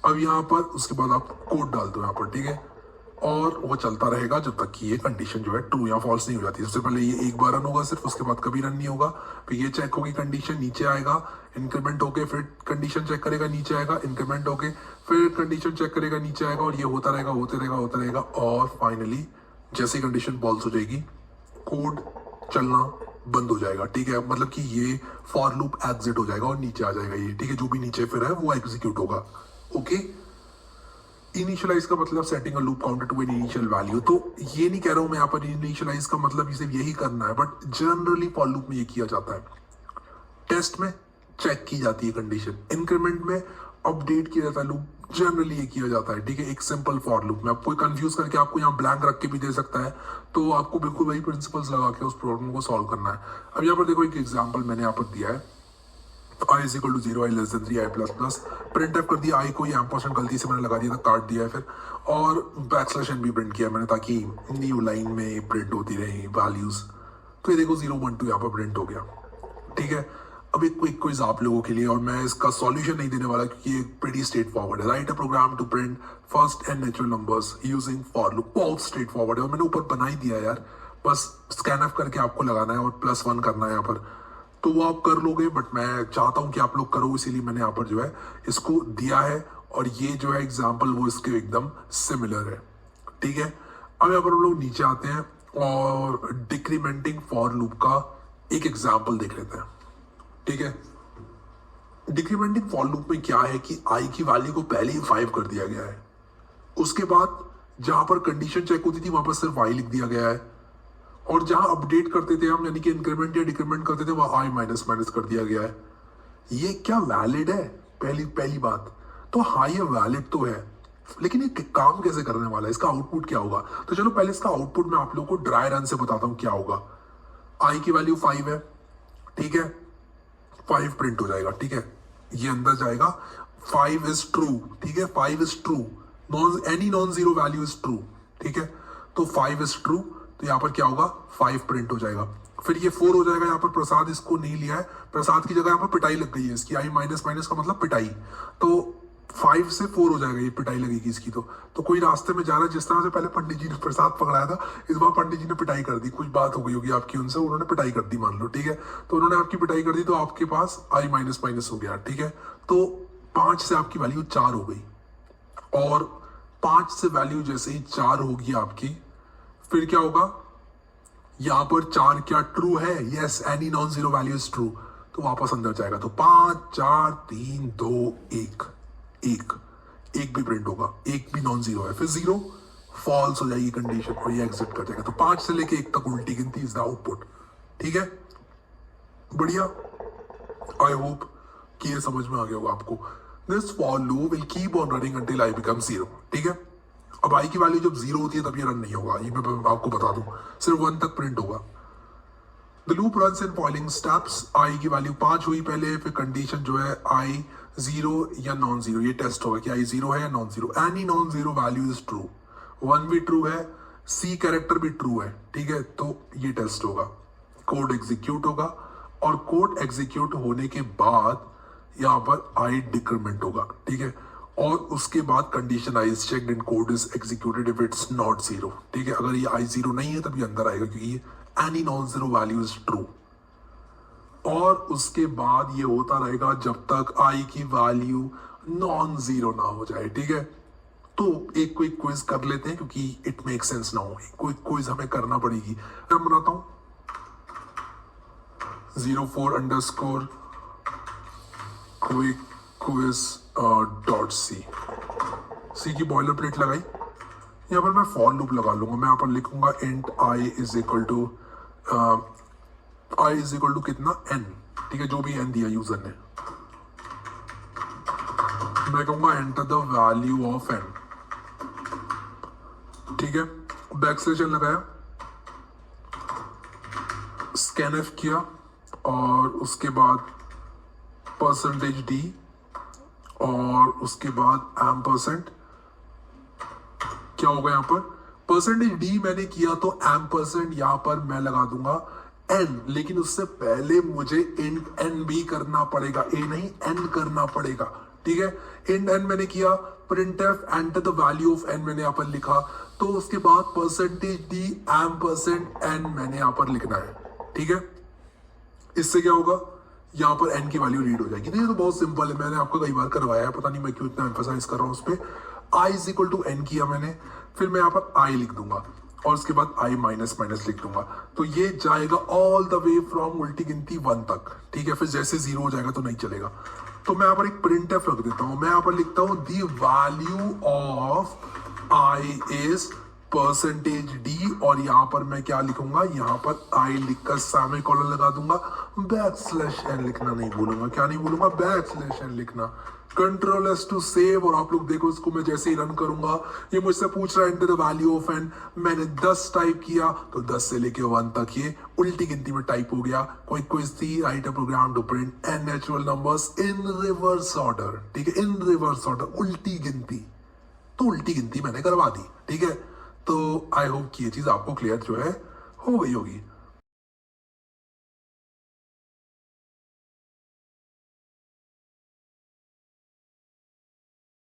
अब यहाँ पर उसके बाद आप कोड डाल दो यहाँ पर, ठीक है, और वो चलता रहेगा जब तक कि ये कंडीशन जो है ट्रू या फॉल्स नहीं हो जाती। सबसे पहले ये एक बार रन होगा सिर्फ, उसके बाद कभी रन नहीं होगा। फिर ये चेक होगी कंडीशन, नीचे आएगा, इंक्रीमेंट होके फिर कंडीशन चेक करेगा, नीचे आएगा, इंक्रीमेंट होके फिर कंडीशन चेक करेगा, नीचे आएगा, और ये होता रहेगा होते रहेगा होता रहेगा। और फाइनली जैसे कंडीशन फॉल्स हो जाएगी, कोड चलना बंद हो जाएगा, ठीक है। मतलब कि ये फॉर लूप एग्जिट हो जाएगा और नीचे आ जाएगा ये, ठीक है। जो भी नीचे फिर है वो एग्जीक्यूट होगा, ओके। इनिशियलाइज का मतलब setting a loop counter to an initial value. तो ये नहीं कह रहा हूं मैं यहाँ पर इनिशियलाइज का मतलब सिर्फ यही करना है, बट जनरली फॉर लूप में ये किया जाता है। टेस्ट में चेक की जाती है कंडीशन, इंक्रीमेंट में अपडेट किया जाता है लूप, जनरली ये किया जाता है, ठीक है। एक सिंपल फॉर लूप में आपको कंफ्यूज करके आपको यहाँ ब्लैंक रख के भी दे सकता है, तो आपको बिल्कुल वही प्रिंसिपल्स लगा के उस प्रॉब्लम को सॉल्व करना है। अब यहाँ पर देखो एक एग्जाम्पल मैंने यहाँ पर दिया है, i is equal to 0, i less than 3, i++, print F कर दिया, i को ये एम्परसेंड गलती से मैंने लगा दिया था, काट दिया है फिर, और बैकस्लैश n भी प्रिंट किया मैंने ताकि न्यू लाइन में प्रिंट होती रही वैल्यूज। तो ये देखो 0 1 2 यहाँ पर प्रिंट हो गया, ठीक है। अब एक क्विक क्विज आप लोगों के लिए, और मैं इसका सॉल्यूशन नहीं देने वाला क्योंकि ये प्रीटी स्ट्रेट फॉरवर्ड है। Write a program to print first and natural numbers using for loop, बहुत स्ट्रेट फॉरवर्ड है, और मैंने ऊपर बना ही दिया यार, बस स्कैन ऑफ करके आपको लगाना है और +1 करना है यहाँ पर, तो वो आप कर लोगे। बट मैं चाहता हूं कि आप लोग करो, इसीलिए मैंने यहाँ पर जो है इसको दिया है, और ये जो है एग्जाम्पल वो इसके एकदम सिमिलर है, ठीक है। अब यहाँ पर हम लोग नीचे आते हैं और डिक्रीमेंटिंग फॉर लूप का एक एग्जाम्पल देख लेते हैं, ठीक है। डिक्रीमेंटिंग फॉर लूप में क्या है कि i की वैल्यू को पहले ही 5 कर दिया गया है, उसके बाद जहां पर कंडीशन चेक होती थी वहां पर सिर्फ i लिख दिया गया है, और जहां अपडेट करते थे हम यानी कि इंक्रीमेंट या डिक्रीमेंट करते थे वहां i माइनस माइनस कर दिया गया है। ये क्या वैलिड है, पहली बात तो हाँ ये वैलिड तो है, लेकिन ये काम कैसे करने वाला है, इसका आउटपुट क्या होगा? तो चलो पहले इसका आउटपुट मैं आप लोगों को ड्राई रन से बताता हूं क्या होगा। आई की वैल्यू 5 है, ठीक है, 5 प्रिंट हो जाएगा, ठीक है, ये अंदर जाएगा, 5 इज ट्रू, ठीक है, 5 is true, non any non zero value is true, ठीक है, तो 5 इज ट्रू, तो यहां पर क्या होगा, 5 प्रिंट हो जाएगा। फिर ये 4 हो जाएगा, यहाँ पर प्रसाद इसको नहीं लिया है, प्रसाद की जगह यहाँ पर पिटाई लग गई है इसकी, आई माइनस माइनस का मतलब पिटाई, तो 5 से 4 हो जाएगा, ये पिटाई लगेगी इसकी। तो कोई रास्ते में जा रहा है, जिस तरह से पहले पंडित जी ने प्रसाद पकड़ाया था, इस बार पंडित जी ने पिटाई कर दी, कुछ बात हो गई होगी आपकी उनसे, उन्होंने पिटाई कर दी मान लो, ठीक है, तो उन्होंने आपकी पिटाई कर दी, तो आपके पास आई माइनस माइनस हो गया, ठीक है, तो 5 से आपकी वैल्यू 4 हो गई, और 5 से वैल्यू जैसे ही 4 होगी आपकी, फिर क्या होगा, यहां पर 4 क्या ट्रू है, yes, any non zero value is true, तो वापस अंदर जाएगा, तो 5 4 3 2 1, एक भी प्रिंट होगा, एक भी नॉन जीरो है, फिर 0 फॉल्स हो जाएगी कंडीशन और ये एग्जिट कर जाएगा। तो 5 से लेके 1 तक उल्टी गिनती इज द आउटपुट, ठीक है, बढ़िया, आई होप कि ये समझ में आ गया होगा आपको। This for loop will keep on running until I become 0, ठीक है। अब आई की वैल्यू जब 0 होती है तब ये रन नहीं होगा, ये मैं आपको बता दूं, सिर्फ 1 तक प्रिंट होगा। The loop runs in following steps, I की वैल्यू 5 हुई पहले, फिर कंडीशन जो है आई 0 या नॉन जीरो, ये टेस्ट होगा कि आई 0 है या non zero, any non zero value is true, 1 भी ट्रू है, सी कैरेक्टर भी ट्रू है, ठीक है, तो ये टेस्ट होगा, कोड एग्जीक्यूट होगा, और कोड एग्जीक्यूट होने के बाद यहां पर आई डिक्रीमेंट होगा, ठीक है, और उसके बाद condition I is checked and code is executed if it's not 0, ठीक है, अगर ये आई 0 नहीं है तब ये अंदर आएगा क्योंकि ये any non zero value is true, और उसके बाद ये होता रहेगा जब तक आई की वैल्यू नॉन जीरो ना हो जाए, ठीक है। तो एक कोई क्विज कर लेते हैं क्योंकि इट मेक सेंस ना हो, कोई क्विज हमें करना पड़ेगी, मैं बनाता हूं 04_ क्विक क्विज .c की बॉयलर प्लेट लगाई, यहाँ पर मैं फॉर लूप लगा लूंगा, मैं यहाँ पर लिखूंगा int I is equal to कितना n, ठीक है, जो भी n दिया यूजर ने, मैं कहूंगा enter the value of n, ठीक है, बैकस्लैश n लगाया, स्कैनफ किया, और उसके बाद %d, और उसके बाद %, क्या होगा यहाँ पर %d मैंने किया, तो %, यहां पर मैं लगा दूंगा n, लेकिन उससे पहले मुझे int n भी करना पड़ेगा, a नहीं n करना पड़ेगा, ठीक है, int n मैंने किया, printf enter the value of n मैंने यहाँ पर लिखा, तो उसके बाद %d %n मैंने यहाँ पर लिखना है, ठीक है, इससे क्या होगा, यहाँ पर n की वैल्यू रीड हो जाएगी। तो ये तो बहुत सिंपल है, मैंने आपको कई बार करवाया है, पता नहीं मैं क्यों इतना एम्फसाइज कर रहा हूँ उस पर। i is equal to n किया मैंने, फिर मैं यहाँ पर i लिख दूंगा, और उसके बाद i माइनस माइनस लिख दूंगा, तो ये जाएगा ऑल द वे फ्रॉम उल्टी गिनती 1 तक, ठीक है, फिर जैसे 0 हो जाएगा तो नहीं चलेगा। तो मैं यहाँ पर एक printf रख देता हूँ, मैं यहाँ पर लिखता हूँ the value of i is %d, और यहां पर मैं क्या लिखूंगा, यहां पर i लिखकर सेमीकोलन लगा दूंगा, बैकस्लैश n लिखना नहीं भूलूंगा, क्या नहीं भूलूंगा, बैकस्लैश n लिखना, कंट्रोल एस टू सेव, और आप लोग देखो इसको मैं जैसे ही रन करूंगा, ये मुझसे पूछ रहा है enter the value of n, मैंने 10 टाइप किया, तो 10 से लेके 1 तक ये उल्टी गिनती में टाइप हो गया। कोई क्विज थी, write a program to print n natural numbers in reverse order, ठीक है, इन रिवर्स ऑर्डर, उल्टी गिनती, तो उल्टी गिनती मैंने करवा दी, ठीक है। तो आई होप कि ये चीज आपको क्लियर जो है हो गई होगी।